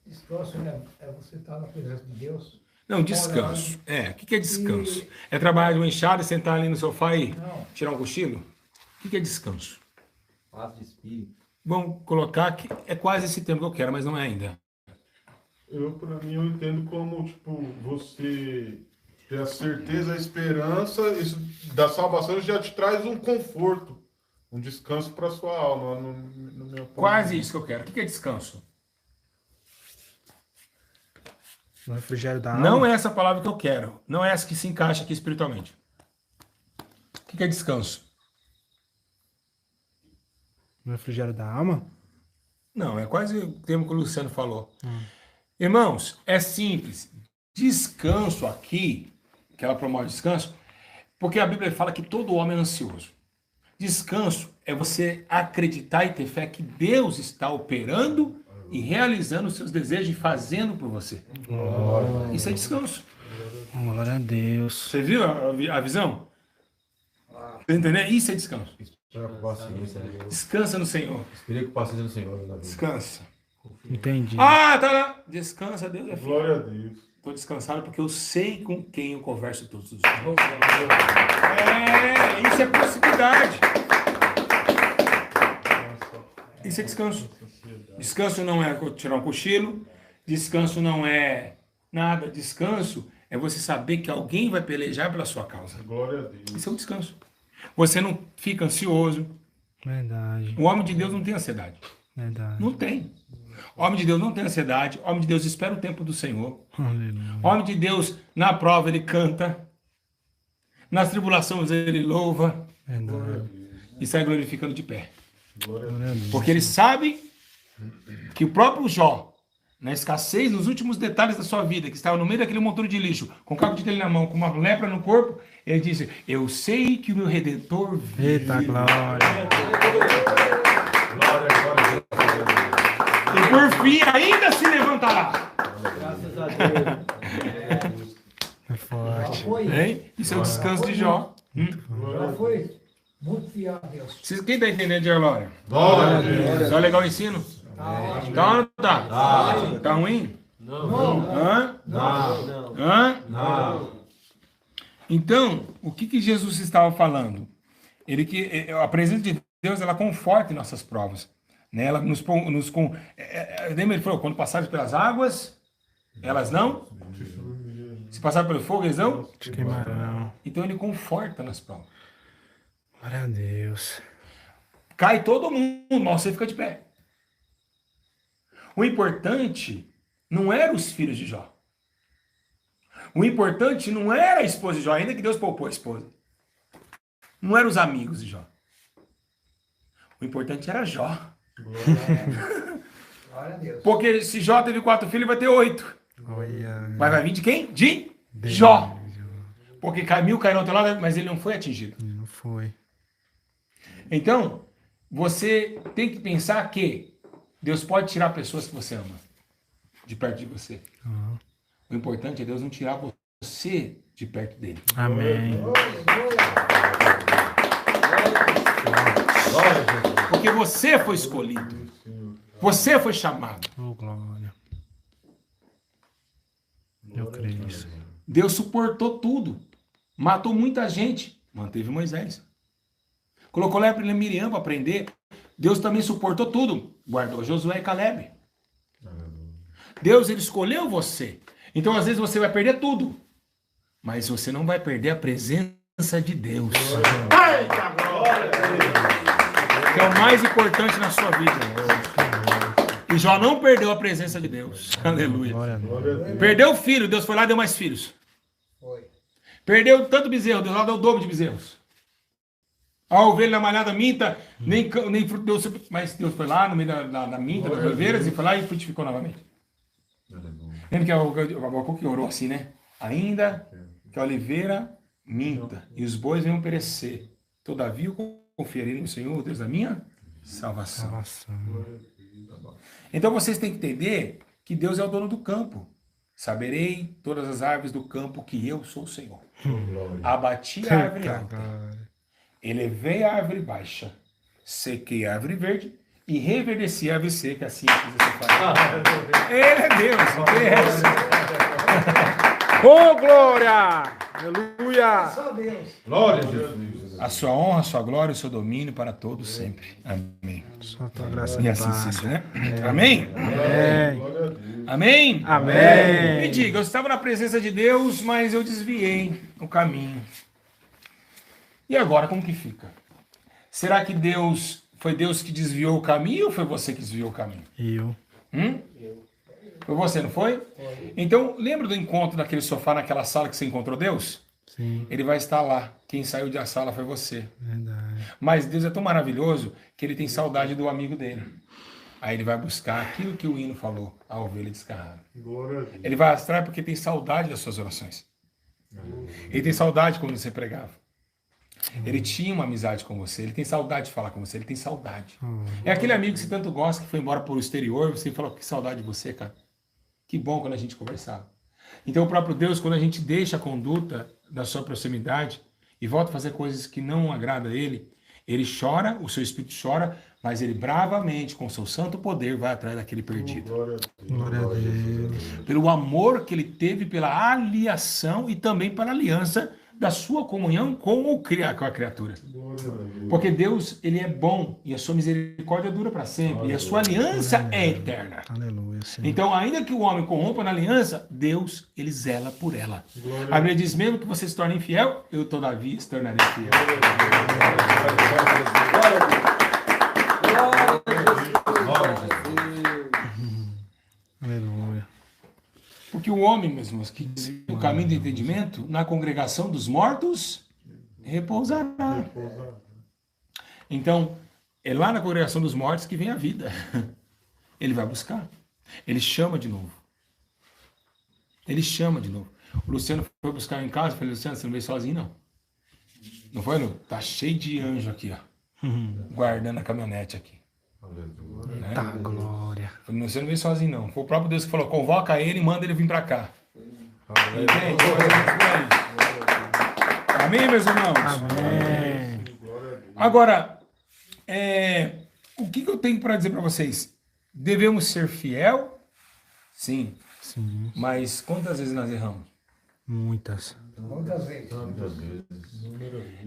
Descanso, né? É você estar na presença de Deus.
Não, descanso. O que é descanso? É trabalhar de uma enxada e sentar ali no sofá e
Não.
tirar um cochilo? O que é descanso?
Paz de espírito.
Vamos colocar que é quase esse termo que eu quero, mas não é ainda.
Para mim, eu entendo como, tipo, você ter a certeza, a esperança, isso da salvação já te traz um conforto, um descanso para sua alma. No meu ponto
Quase
de
isso que eu quero. O que é descanso?
No refrigério da alma.
Não é essa palavra que eu quero. Não é essa que se encaixa aqui espiritualmente. O que é descanso?
No refrigério da alma?
Não, é quase o termo que o Luciano falou. Irmãos, é simples. Descanso aqui, que ela promove descanso, porque a Bíblia fala que todo homem é ansioso. Descanso é você acreditar e ter fé que Deus está operando e realizando os seus desejos e fazendo por você. Isso é descanso.
Glória a Deus.
Você viu a visão? Tá entendendo? Isso é descanso.
Espera com paciência, né?
Descansa no Senhor.
Espere com paciência no Senhor, meu amigo.
Descansa.
Entendi.
Ah, tá lá. Descansa, Deus é filho.
Glória a Deus.
Estou descansado porque eu sei com quem eu converso todos os dias. Isso é possibilidade. Isso é descanso. Descanso não é tirar um cochilo. Descanso não é nada. Descanso é você saber que alguém vai pelejar pela sua causa.
Glória a Deus.
Isso é um descanso. Você não fica ansioso.
Verdade.
O homem de Deus não tem ansiedade.
Verdade.
Não tem. O homem de Deus não tem ansiedade. O homem de Deus espera o tempo do Senhor.
Aleluia.
O homem de Deus, na prova, ele canta. Nas tribulações, ele louva.
Verdade.
E sai glorificando de pé.
Glória a Deus.
Porque ele sabe que o próprio Jó, na escassez, nos últimos detalhes da sua vida, que estava no meio daquele montão de lixo, com o cabo de telha na mão, com uma lepra no corpo, ele disse, eu sei que o meu Redentor vive.
Eita, glória.
E por fim ainda se levantará.
Graças a Deus.
É forte.
Já foi.
Hein? Isso é o descanso de Jó.
Já foi muito fiel a Deus.
Quem está entendendo de Glória?
Glória a Deus.
Tá legal o ensino? Tá ou não tá? Tá ruim?
Não,
Hã?
Não.
Hã? Então, o que Jesus estava falando? A presença de Deus, ela conforta em nossas provas. Né? Ela lembra, ele falou, quando passarem pelas águas, elas não? Se passarem pelo fogo, eles não?
Te queimarão.
Então ele conforta nas provas.
Glória a Deus.
Cai todo mundo, mas você fica de pé. O importante não eram os filhos de Jó. O importante não era a esposa de Jó, ainda que Deus poupou a esposa. Não eram os amigos de Jó. O importante era Jó.
Glória a Deus.
Porque se Jó teve 4 filhos, vai ter 8.
Olha.
Mas vai vir de quem? De Jó. Porque 1000 caíram ao teu lado, mas ele não foi atingido.
Não foi.
Então, você tem que pensar que Deus pode tirar pessoas que você ama de perto de você.
Ah.
O importante é Deus não tirar você de perto dele.
Amém.
Porque você foi escolhido. Você foi chamado.
Oh, glória. Eu creio nisso.
Deus suportou tudo. Matou muita gente. Manteve Moisés. Colocou lepra em Miriam para aprender. Deus também suportou tudo. Guardou Josué e Caleb. Deus, ele escolheu você. Então, às vezes, você vai perder tudo. Mas você não vai perder a presença de Deus. Que é o mais importante na sua vida. E Jó não perdeu a presença de Deus. Aleluia.
Glória a Deus.
Perdeu o filho, Deus foi lá e deu mais filhos.
Foi.
Perdeu tanto bezerro, Deus lá deu o dobro de bezerros. A ovelha na malhada minta, nem fruto deu, mas Deus foi lá no meio da minta, das oliveiras, e foi lá e frutificou novamente. Lembra que o Abacuque orou assim, né? Ainda que a oliveira minta e os bois venham perecer, todavia eu confiarei no Senhor, Deus da minha salvação.
Salvação.
Então vocês têm que entender que Deus é o dono do campo. Saberei todas as árvores do campo que eu sou o Senhor. Abati a árvore
Eita,
alta,
glória.
elevei a árvore baixa, sequei a árvore verde e reverdeci a árvore seca, assim você faz. Ele é Deus,
Oh, glória! Aleluia!
Só Deus.
Glória a Jesus.
a sua honra, a sua glória e o seu domínio para todos sempre. Amém.
Só tua graça
E
me
assim
basta.
seja, né? Amém?
Amém.
Glória a Deus.
Amém?
Amém.
Me diga, eu estava na presença de Deus, mas eu desviei o caminho. E agora, como que fica? Será que foi Deus que desviou o caminho ou foi você que desviou o caminho?
Eu.
Foi você, não foi? Então, lembra do encontro daquele sofá naquela sala que você encontrou Deus?
Sim,
Ele vai estar lá. Quem saiu da sala foi você.
verdade.
Mas Deus é tão maravilhoso que ele tem saudade do amigo dele. Aí ele vai buscar aquilo que o hino falou, a ovelha descarrada.
Glória a Deus.
Ele vai atrás porque tem saudade das suas orações. Ele tem saudade quando você pregava. Ele tinha uma amizade com você, ele tem saudade de falar com você, ele tem saudade. É aquele amigo que você tanto gosta, que foi embora para o exterior, você falou, que saudade de você, cara. Que bom quando a gente conversava. Então o próprio Deus, quando a gente deixa a conduta da sua proximidade e volta a fazer coisas que não agradam a ele, ele chora, o seu espírito chora, mas ele bravamente, com o seu santo poder, vai atrás daquele perdido.
Glória a Deus.
Glória a Deus.
Pelo amor que ele teve pela aliação e também pela aliança da sua comunhão com a criatura.
Glória a Deus.
Porque Deus, ele é bom e a sua misericórdia dura para sempre e a sua aliança é eterna.
Aleluia, Senhor.
Então, ainda que o homem corrompa na aliança, Deus, ele zela por ela. A Bíblia diz, mesmo que você se torne infiel, eu todavia se tornarei fiel.
Aleluia.
Porque o homem, meus irmãos, que desvia o caminho do entendimento, na congregação dos mortos, repousará. Então, é lá na congregação dos mortos que vem a vida. Ele vai buscar. Ele chama de novo. Ele chama de novo. O Luciano foi buscar em casa, eu falei, Luciano, você não veio sozinho, não. Não foi, Lu? Tá cheio de anjo aqui, ó. Guardando a caminhonete aqui. Né?
Tá, glória.
Eu falei, você não veio sozinho, não. Foi o próprio Deus que falou, convoca ele e manda ele vir pra cá. Entende? Amém, meus irmãos?
Amém.
Agora, o que eu tenho para dizer para vocês? Devemos ser fiel? Sim.
Sim,
Mas quantas vezes nós erramos?
muitas.
Muitas vezes.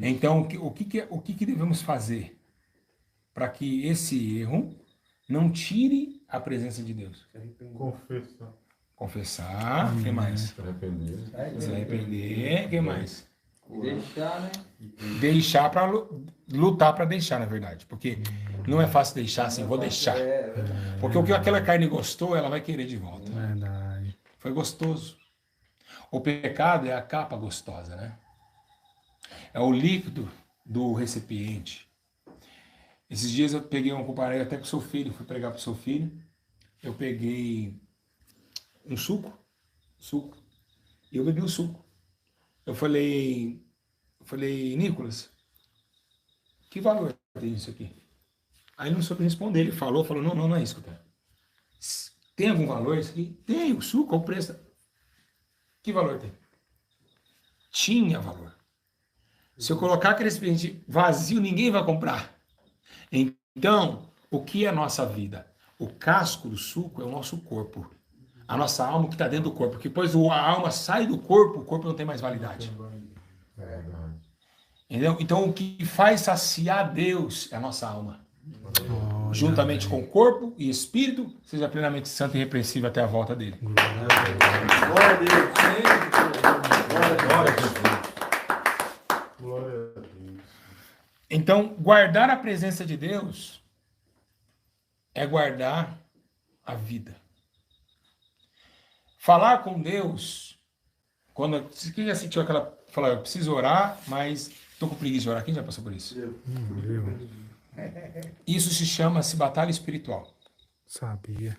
Então, o que devemos fazer para que esse erro não tire a presença de Deus?
Confessar.
Confessar, o que mais? Se arrepender, o que mais?
Deixar, né?
Deixar para lutar para deixar, na verdade. Porque não é fácil deixar assim, vou deixar. Porque o que aquela carne gostou, ela vai querer de volta.
Verdade.
Foi gostoso. O pecado é a capa gostosa, né? É o líquido do recipiente. Esses dias eu peguei um comparei até com o seu filho, fui pregar pro seu filho. Eu peguei um suco, e eu bebi o suco. Eu falei, Nicolas, que valor tem isso aqui? Aí ele não soube responder, ele falou, não é isso que eu quero. Tem algum valor isso aqui? Tem, o suco, qual o preço? Que valor tem? Tinha valor. Se eu colocar aquele recipiente vazio, ninguém vai comprar. Então, o que é a nossa vida? O casco do suco é o nosso corpo. A nossa alma que está dentro do corpo. Porque depois a alma sai do corpo, o corpo não tem mais validade. Entendeu? Então, o que faz saciar Deus é a nossa alma. Juntamente com o corpo e espírito, seja plenamente santo e irrepreensível até a volta dele.
Glória a Deus.
Glória a Deus. Glória a Deus.
Então, guardar a presença de Deus é guardar a vida. Falar com Deus, quem já sentiu aquela... Falar, eu preciso orar, mas estou com preguiça de orar. Quem já passou por isso? Isso se chama-se batalha espiritual.
Sabia.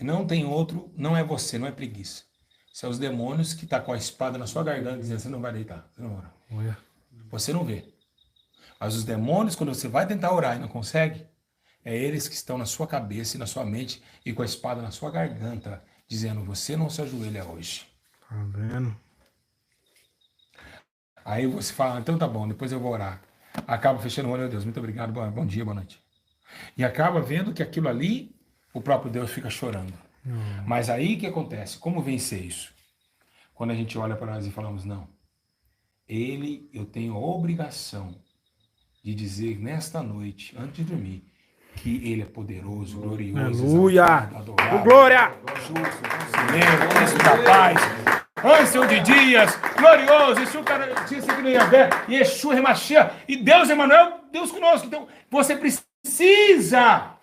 Não tem outro, não é você, não é preguiça. São os demônios que estão com a espada na sua garganta dizendo, você não vai deitar, você não ora.
Olha.
Você não vê. Mas os demônios, quando você vai tentar orar e não consegue, é eles que estão na sua cabeça e na sua mente e com a espada na sua garganta, dizendo, você não se ajoelha hoje.
Tá vendo?
Aí você fala, então tá bom, depois eu vou orar. Acaba fechando o olho, Deus, muito obrigado, bom dia, boa noite. E acaba vendo que aquilo ali, o próprio Deus fica chorando. Mas aí o que acontece? Como vencer isso? Quando a gente olha para nós e falamos, não, eu tenho a obrigação de dizer nesta noite, antes de dormir, que ele é poderoso, glorioso,
Aleluia!
exaltado, adorado,
Glória!
justo, conselheiro, honesto, capaz, ânsia de dias, glorioso, Exu e Exu Remachia, e Deus Emmanuel, Deus conosco. Então, você precisa.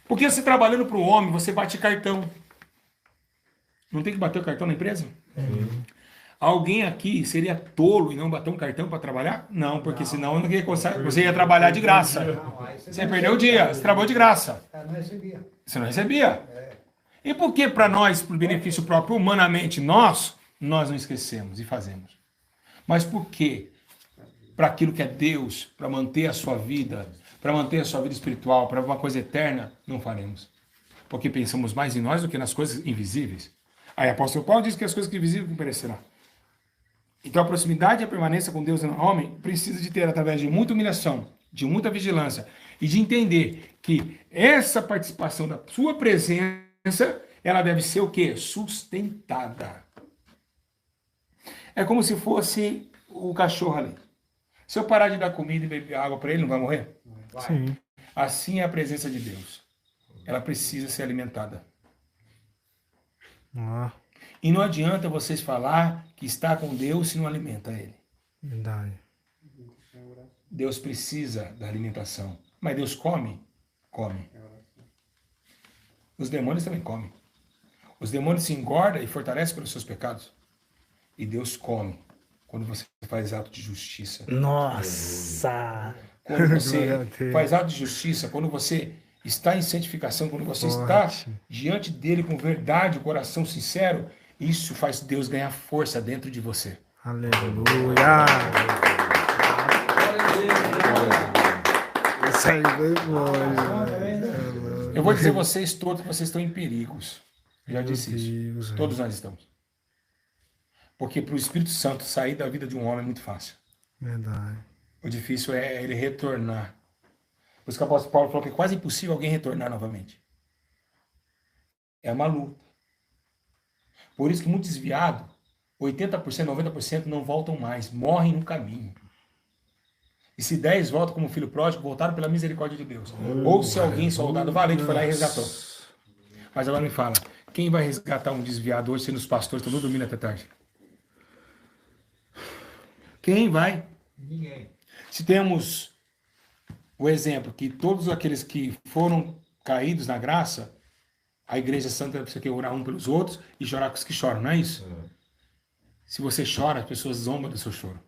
Porque você trabalhando para o homem, você bate cartão. Não tem que bater o cartão na empresa? Alguém aqui seria tolo e não bater um cartão para trabalhar? Não, porque senão você ia trabalhar de graça. Você perdeu o dia, você trabalhou de graça.
Não recebia.
Você não recebia. E por que para nós, por benefício próprio, humanamente, nós não esquecemos e fazemos? Mas por que? Para aquilo que é Deus, para manter a sua vida espiritual, para uma coisa eterna, não faremos. Porque pensamos mais em nós do que nas coisas invisíveis. Aí o apóstolo Paulo diz que as coisas invisíveis perecerão. Então a proximidade e a permanência com Deus no homem precisa de ter, através de muita humilhação, de muita vigilância, e de entender que essa participação da sua presença, ela deve ser o quê? Sustentada. É como se fosse o cachorro ali. Se eu parar de dar comida e beber água para ele, não vai morrer?
Sim.
Assim é a presença de Deus. Ela precisa ser alimentada.
Ah,
E não adianta vocês falar que está com Deus se não alimenta Ele.
verdade.
Deus precisa da alimentação. Mas Deus come? Come. Os demônios também comem. Os demônios se engordam e fortalecem pelos seus pecados. E Deus come quando você faz ato de justiça.
Nossa!
Quando você
Glória a Deus.
faz ato de justiça, quando você está em santificação, quando você está diante dele com verdade, coração sincero, isso faz Deus ganhar força dentro de você.
Aleluia! Isso aí foi bom, velho.
Eu vou dizer vocês todos que vocês estão em perigos. Eu já
Meu
disse isso.
Deus,
Todos nós estamos. Porque para o Espírito Santo sair da vida de um homem é muito fácil.
Verdade.
O difícil é ele retornar. Por isso que o apóstolo Paulo falou que é quase impossível alguém retornar novamente. É uma luta. Por isso que muito desviado, 80%, 90% não voltam mais, morrem no caminho. E se 10 voltam como filho pródigo, voltaram pela misericórdia de Deus. Ou se alguém, soldado valente, foi lá e resgatou. Mas agora me fala, quem vai resgatar um desviado hoje sendo os pastores estão dormindo até tarde? Quem vai?
Ninguém.
Se temos o exemplo que todos aqueles que foram caídos na graça, a igreja santa precisa orar um pelos outros e chorar com os que choram, não é isso? Se você chora, as pessoas zombam do seu choro.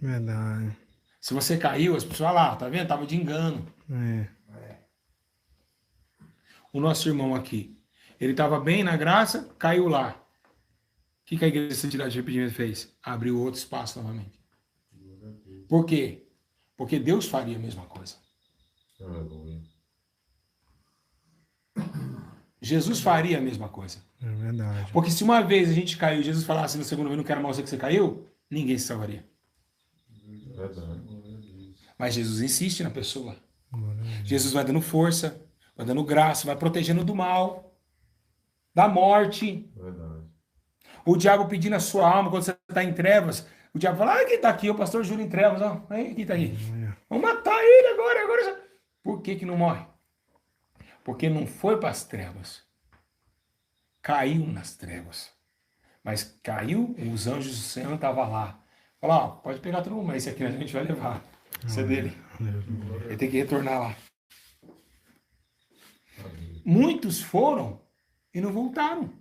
Verdade.
Se você caiu, as pessoas lá, tá vendo? Tava de engano.
É.
O nosso irmão aqui, ele tava bem na graça, caiu lá. O que a Igreja Santidade de Arrependimento fez? Abriu outro espaço novamente. Por quê? Porque Deus faria a mesma coisa.
Aleluia.
Jesus faria a mesma coisa.
É verdade.
Porque se uma vez a gente caiu, Jesus falasse na segunda vez, não quero mais você que você caiu, ninguém se salvaria.
Verdade.
Mas Jesus insiste na pessoa. Jesus vai dando força, vai dando graça, vai protegendo do mal, da morte.
Verdade.
O diabo pedindo a sua alma quando você está em trevas. O diabo fala, quem está aqui? O pastor Júlio em trevas. Ó. Aí, quem está aqui? Vamos matar ele agora. Por que não morre? Porque não foi para as trevas. Caiu nas trevas. Mas caiu, os anjos do Senhor estavam lá. Falaram, ó, pode pegar todo mundo, mas esse aqui a gente vai levar. Isso é dele. Ele tem que retornar lá. Muitos foram e não voltaram.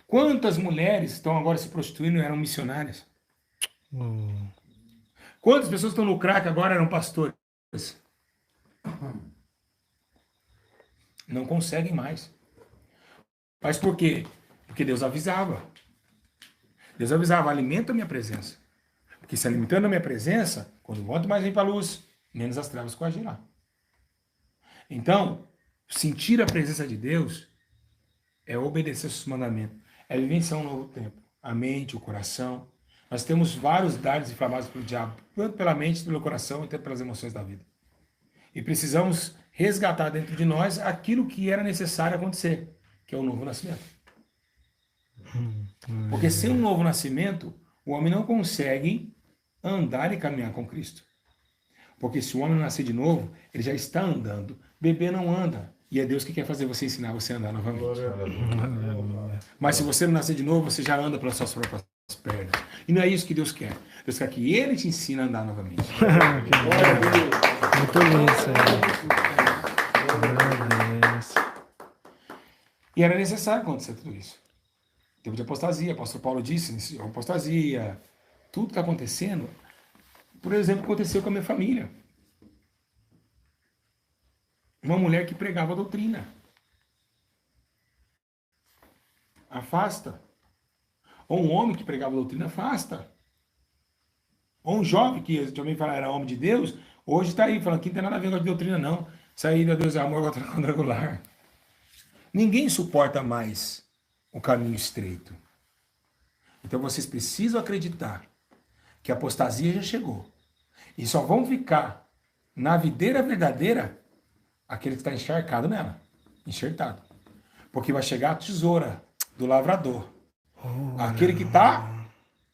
Quantas mulheres estão agora se prostituindo e eram missionárias? Quantas pessoas estão no crack agora eram pastores? Não conseguem mais. Mas por quê? Porque Deus avisava. Deus avisava, alimenta a minha presença. Porque se alimentando a minha presença, quando quanto mais vem para a luz, menos as trevas coagirá. Então, sentir a presença de Deus é obedecer aos seus mandamentos. É vivenciar um novo tempo. A mente, o coração. Nós temos vários dardos inflamados pelo diabo, tanto pela mente, pelo coração, e tanto pelas emoções da vida. E precisamos resgatar dentro de nós aquilo que era necessário acontecer, que é o novo nascimento. Porque sem um novo nascimento, o homem não consegue andar e caminhar com Cristo. Porque se o homem não nascer de novo, ele já está andando. Bebê não anda. E é Deus que quer fazer você ensinar você a andar novamente. Mas se você não nascer de novo, você já anda pelas suas próprias pernas. E não é isso que Deus quer. Deus quer que Ele te ensine a andar novamente.
Muito lindo isso aí. Meu Deus.
E era necessário acontecer tudo isso. Tempo de apostasia, o apóstolo Paulo disse, apostasia, tudo que está acontecendo, por exemplo, aconteceu com a minha família. Uma mulher que pregava a doutrina. Afasta. Ou um homem que pregava a doutrina, afasta. Ou um jovem que também fala era homem de Deus, hoje está aí falando que não tem nada a ver com a doutrina, não. Saída, Deus é amor, quadrangular. Ninguém suporta mais o caminho estreito. Então vocês precisam acreditar que a apostasia já chegou. E só vão ficar na videira verdadeira aquele que está encharcado nela. Enxertado. Porque vai chegar a tesoura do lavrador. Aquele que está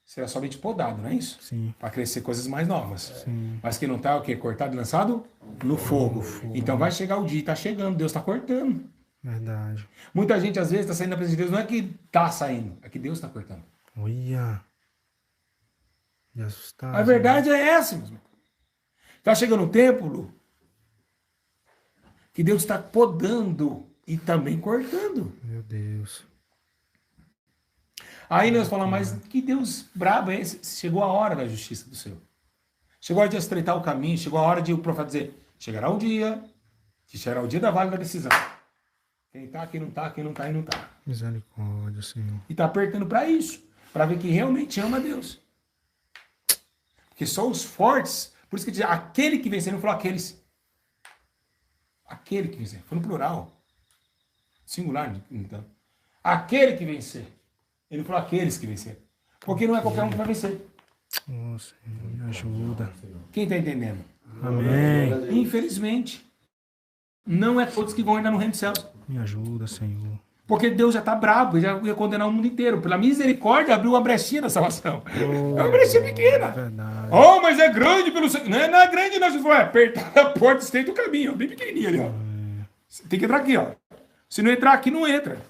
será somente podado, não é isso?
Sim.
Para crescer coisas mais novas.
Sim.
Mas que não está o quê? Cortado e lançado no fogo. Então vai chegar o dia, está chegando, Deus está cortando.
Verdade.
Muita gente às vezes está saindo da presença de Deus, não é que está saindo, é que Deus está cortando.
Olha. De assustar.
A verdade é essa, meu irmão. Está chegando um tempo, Lu, que Deus está podando e também cortando.
Meu Deus.
Aí nós falamos, mas que Deus brabo é esse? Chegou a hora da justiça do Senhor. Chegou a hora de estreitar o caminho, chegou a hora de o profeta dizer, chegará o dia, que será o dia da válida decisão. Quem tá, quem não tá, quem não tá e não tá.
Misericórdia, Senhor.
E tá apertando para isso, para ver que realmente ama Deus. Porque só os fortes, por isso que diz, aquele que vencer, não falou aqueles. Aquele que vencer, foi no plural. Singular, então. Aquele que vencer. Ele falou aqueles que venceram. Porque não é qualquer um que vai vencer.
Oh, Senhor, me ajuda.
Quem está entendendo?
Amém.
Infelizmente, não é todos que vão entrar no reino dos céus.
Me ajuda, Senhor.
Porque Deus já está bravo, já ia condenar o mundo inteiro. Pela misericórdia, abriu uma brechinha da salvação. É uma brechinha pequena.
Verdade.
Oh, mas é grande pelo... Não é grande, não. Se for apertar a porta, estreita o caminho. Ó, bem pequenininho ali, ó. Você tem que entrar aqui, ó. Se não entrar aqui, não entra.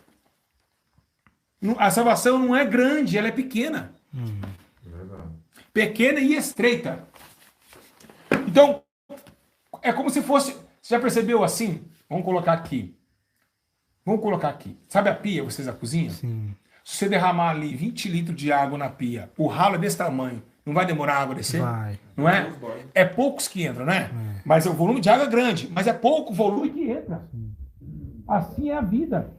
A salvação não é grande, ela é pequena. Pequena e estreita. Então, é como se fosse... Você já percebeu assim? Vamos colocar aqui. Sabe a pia, vocês da cozinha?
Sim.
Se você derramar ali 20 litros de água na pia, o ralo é desse tamanho, não vai demorar a água a descer?
Vai.
Não é? É poucos que entram, né? Mas o volume de água é grande, mas é pouco volume que entra. Assim é a vida.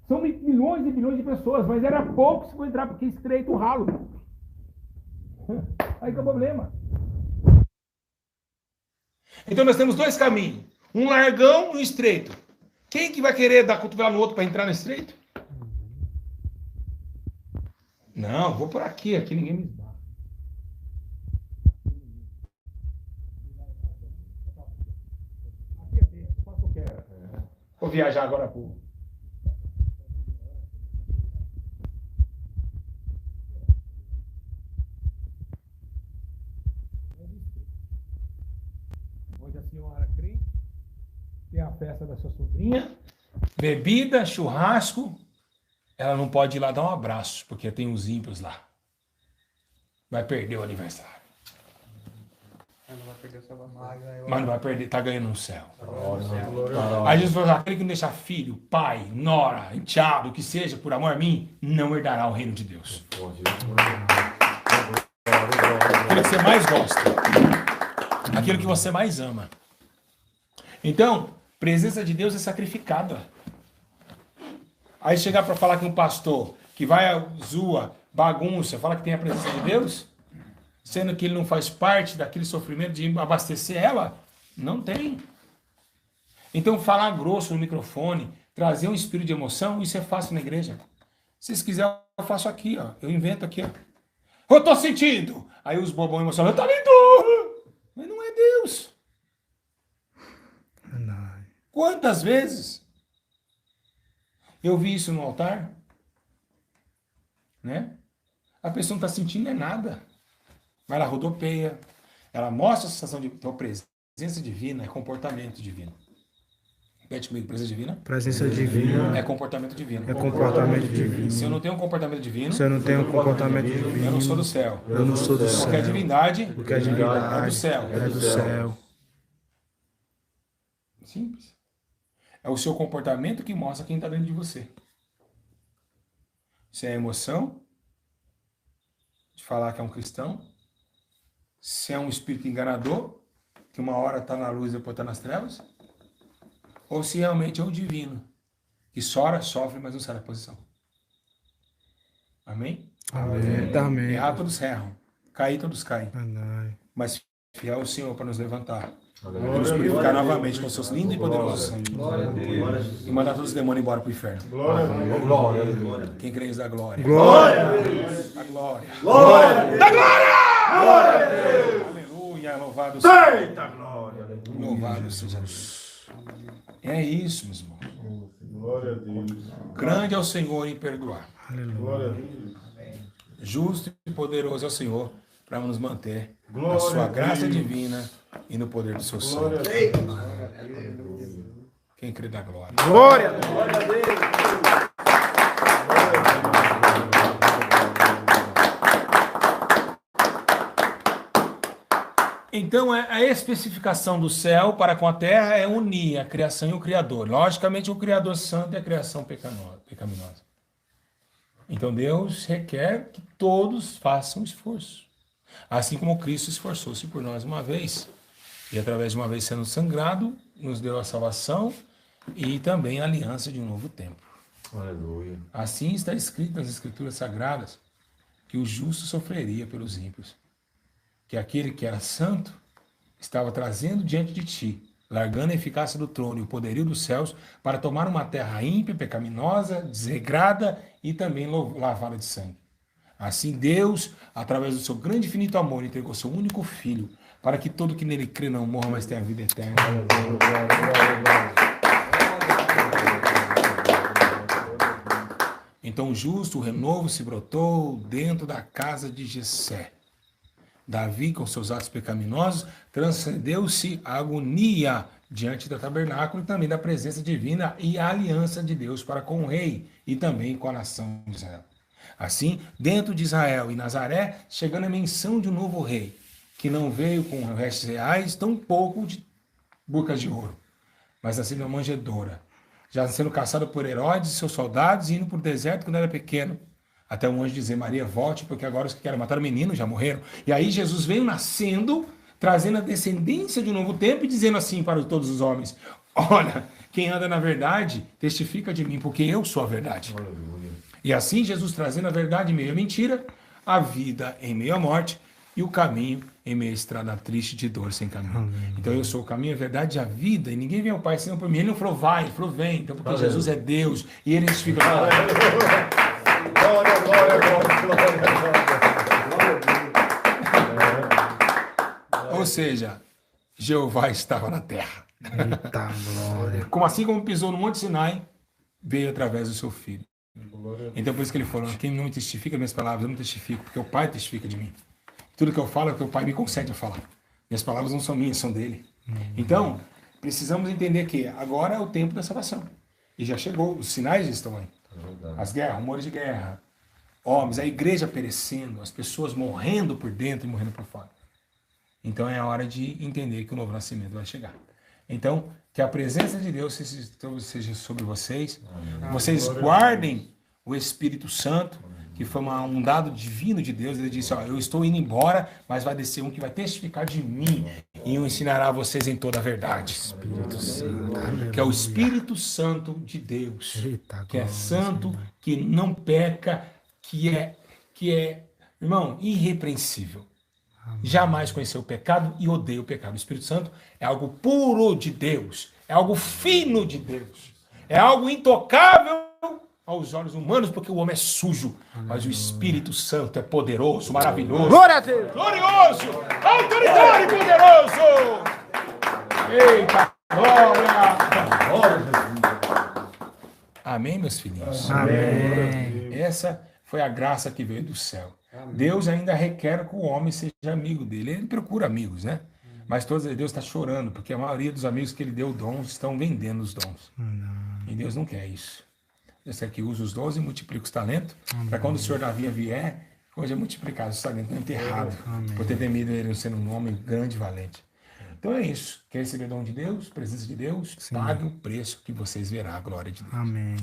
São milhões e milhões de pessoas, mas era pouco se for entrar porque estreita o ralo. Aí que é o problema. Então nós temos dois caminhos. Um largão e um estreito. Quem que vai querer dar cotovelo no outro para entrar no estreito? Não, vou por aqui ninguém me esbarra. Aqui é bem, faço o que eu quero. Vou viajar agora pro... Hoje a senhora crente tem a festa da sua sobrinha, bebida, churrasco, ela não pode ir lá dar um abraço, porque tem uns ímpios lá. Vai perder o aniversário.
Ela não vai perder essa vacina.
Mas não vai perder, tá ganhando no céu. Aí Jesus falou, aquele que não deixar filho, pai, nora, enteado, o que seja, por amor a mim, não herdará o reino de Deus. Aquilo que você mais gosta. Aquilo que você mais ama. Então, presença de Deus é sacrificada. Aí chegar para falar que um pastor que vai zoa, bagunça, fala que tem a presença de Deus, sendo que ele não faz parte daquele sofrimento de abastecer ela, não tem. Então falar grosso no microfone, trazer um espírito de emoção, isso é fácil na igreja. Se vocês quiserem, eu faço aqui, ó. Eu invento aqui, ó. Eu tô sentindo. Aí os bobão emocionados, tá lindo. Mas não é Deus. Quantas vezes eu vi isso no altar? Né? A pessoa não está sentindo é nada. Mas ela rodopeia. Ela mostra a sensação de então, presença divina, é comportamento divino. Repete comigo, presença divina?
Presença divina
É comportamento divino.
é comportamento divino.
Se eu não tenho um comportamento divino,
Se eu não tenho um comportamento
eu
divino,
não sou do céu.
eu não sou do céu.
Porque a divindade
Porque a divindade
é do céu.
é do céu.
Simples. É o seu comportamento que mostra quem está dentro de você. Se é a emoção de falar que é um cristão, se é um espírito enganador, que uma hora está na luz e depois está nas trevas, ou se realmente é o divino, que chora, sofre, mas não sai da posição. Amém?
Amém. Amém.
Errar todos erram, cair todos caem,
Amém.
mas fiel é o Senhor para nos levantar. E nos purificar novamente com seus lindos e poderosos sangue. E mandar todos os demônios embora para o inferno. Quem crê dá glória.
Glória.
A glória. Da glória! Aleluia, louvado seja. Louvado seja Deus. É isso, meus irmãos.
Glória a Deus.
Grande é o Senhor em perdoar.
Glória a Deus.
Justo e poderoso é o Senhor para nos manter na
Glória
sua
a
graça
Deus.
divina e no poder do seu
Glória a
sangue.
Deus.
Quem crê dá glória.
Glória.
Então, a especificação do céu para com a terra é unir a criação e o Criador. Logicamente, o Criador santo é a criação pecaminosa. Então, Deus requer que todos façam esforço. Assim como Cristo esforçou-se por nós uma vez. E através de uma vez sendo sangrado, nos deu a salvação e também a aliança de um novo tempo.
Aleluia.
Assim está escrito nas Escrituras Sagradas que o justo sofreria pelos ímpios. Que aquele que era santo estava trazendo diante de ti, largando a eficácia do trono e o poderio dos céus, para tomar uma terra ímpia, pecaminosa, desregrada e também lavada de sangue. Assim Deus, através do seu grande e infinito amor, entregou seu único Filho, para que todo que nele crê não morra, mas tenha a vida eterna. Então justo, o renovo se brotou dentro da casa de Jessé. Davi, com seus atos pecaminosos, transcendeu-se a agonia diante do tabernáculo e também da presença divina e a aliança de Deus para com o rei e também com a nação de Israel. Assim, dentro de Israel e Nazaré, chegando a menção de um novo rei, que não veio com restos reais, tão pouco de bocas de ouro, mas nascendo uma manjedoura, já sendo caçado por Herodes e seus soldados e indo para o deserto quando era pequeno, Até um anjo dizer, Maria, volte, porque agora os que querem matar o menino já morreram. E aí Jesus veio nascendo, trazendo a descendência de um novo tempo e dizendo assim para todos os homens, olha, quem anda na verdade testifica de mim, porque eu sou a verdade. E assim Jesus trazendo a verdade em meio à mentira, a vida em meio à morte e o caminho em meio à estrada triste de dor sem caminho. Então eu sou o caminho, a verdade e a vida, e ninguém vem ao Pai senão por mim. Ele não falou vai, ele falou vem. Então porque Jesus é Deus e ele testifica.
Glória, glória, glória.
Ou seja, Jeová estava na terra.
Eita glória.
Como assim como pisou no Monte Sinai, veio através do seu filho. Então por isso que ele falou, quem não me testifica minhas palavras, eu não testifico, porque o Pai testifica de mim. Tudo que eu falo é o que o Pai me concede a falar. Minhas palavras não são minhas, são dele. Então, precisamos entender que agora é o tempo da salvação. E já chegou, os sinais estão aí. As guerras, rumores de guerra, homens, a igreja perecendo, as pessoas morrendo por dentro e morrendo por fora. Então é a hora de entender que o novo nascimento vai chegar. Então, que a presença de Deus seja sobre vocês. Vocês guardem o Espírito Santo, que foi um dado divino de Deus. Ele disse, ó, eu estou indo embora, mas vai descer um que vai testificar de mim e eu ensinará a vocês em toda a verdade. Espírito Santo, que é o Espírito Santo de Deus, que é santo, que não peca, que é, irmão, irrepreensível. Jamais conheceu o pecado e odeia o pecado. O Espírito Santo é algo puro de Deus, é algo fino de Deus, é algo intocável aos olhos humanos, porque o homem é sujo, mas o Espírito Santo é poderoso, maravilhoso,
Glória a Deus.
glorioso, autoritário e poderoso. Eita, glória! Amém, meus filhinhos?
Amém.
Essa foi a graça que veio do céu. Deus ainda requer que o homem seja amigo dele. Ele procura amigos, né? Mas Deus está chorando, porque a maioria dos amigos que ele deu dons estão vendendo os dons. E Deus não quer isso. Deus quer que use os dons e multiplique os talentos, para quando o Senhor Davi vier, hoje é multiplicado os talentos, não enterrado, por ter temido ele sendo um homem grande e valente. Então é isso. Quer receber dom de Deus, presença de Deus? Pague o preço que vocês verá a glória de Deus.
Amém.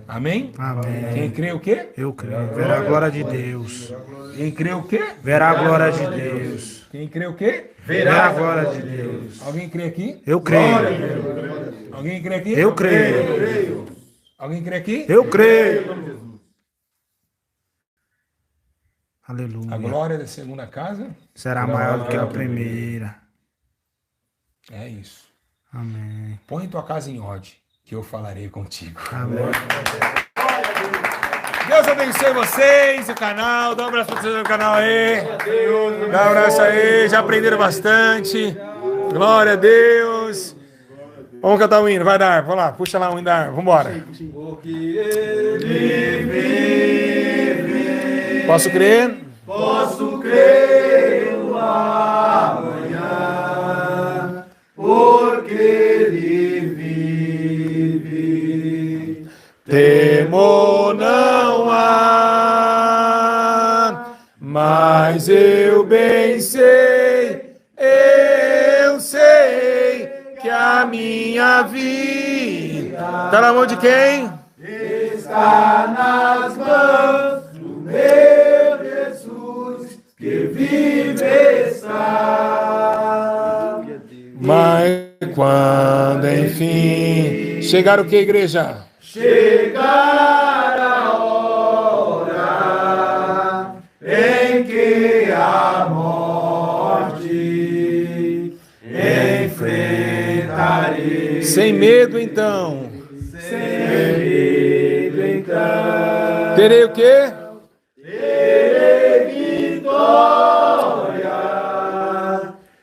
Amém?
Amém.
Quem crê o quê?
Eu creio. Verá a glória de Deus.
Quem crê o quê?
Verá a glória de Deus.
Quem crê o quê?
Verá a glória de Deus.
Alguém crê aqui?
Eu creio.
Alguém crê aqui?
Eu creio.
Alguém crê aqui?
Eu creio. Aleluia.
A glória da segunda casa
Será maior do que a primeira.
é isso.
Amém.
Põe tua casa em ordem, que eu falarei contigo.
Amém.
Deus abençoe vocês, o canal. Dá um abraço para vocês no canal aí. Dá um abraço aí. Já aprenderam bastante. Glória a Deus. Vamos cantar o hino. Vai dar. Vamos lá. Puxa lá o hino da. Vamos embora. Posso crer?
Posso crer no amanhã, porque ele vive.
Temor não há, mas eu bem sei, que a minha vida está na mão de quem?
Está nas mãos do meu Jesus, que vive está.
Mas quando enfim chegar o que, igreja?
Chegar a hora em que a morte enfrentarei.
Sem medo, então.
Sem medo, então.
Terei o quê?
Terei vitória.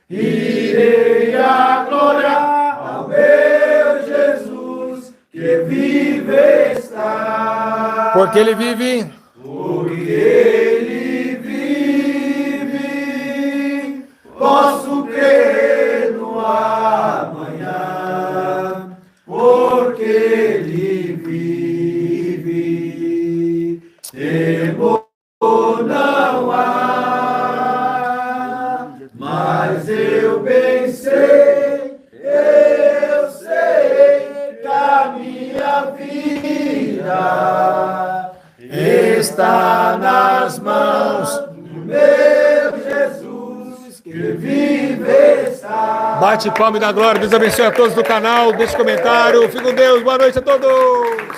Irei a glória ao meu Jesus, que vive está.
Porque ele vive.
Porque ele vive, posso crer no amanhã, porque ele vive, temor não há, mas eu bem sei, que a minha vida está nas mãos do meu Jesus, que vive está.
Bate palma e dá glória. Deus abençoe a todos do canal. Deixe comentário. Fique com Deus. Boa noite a todos.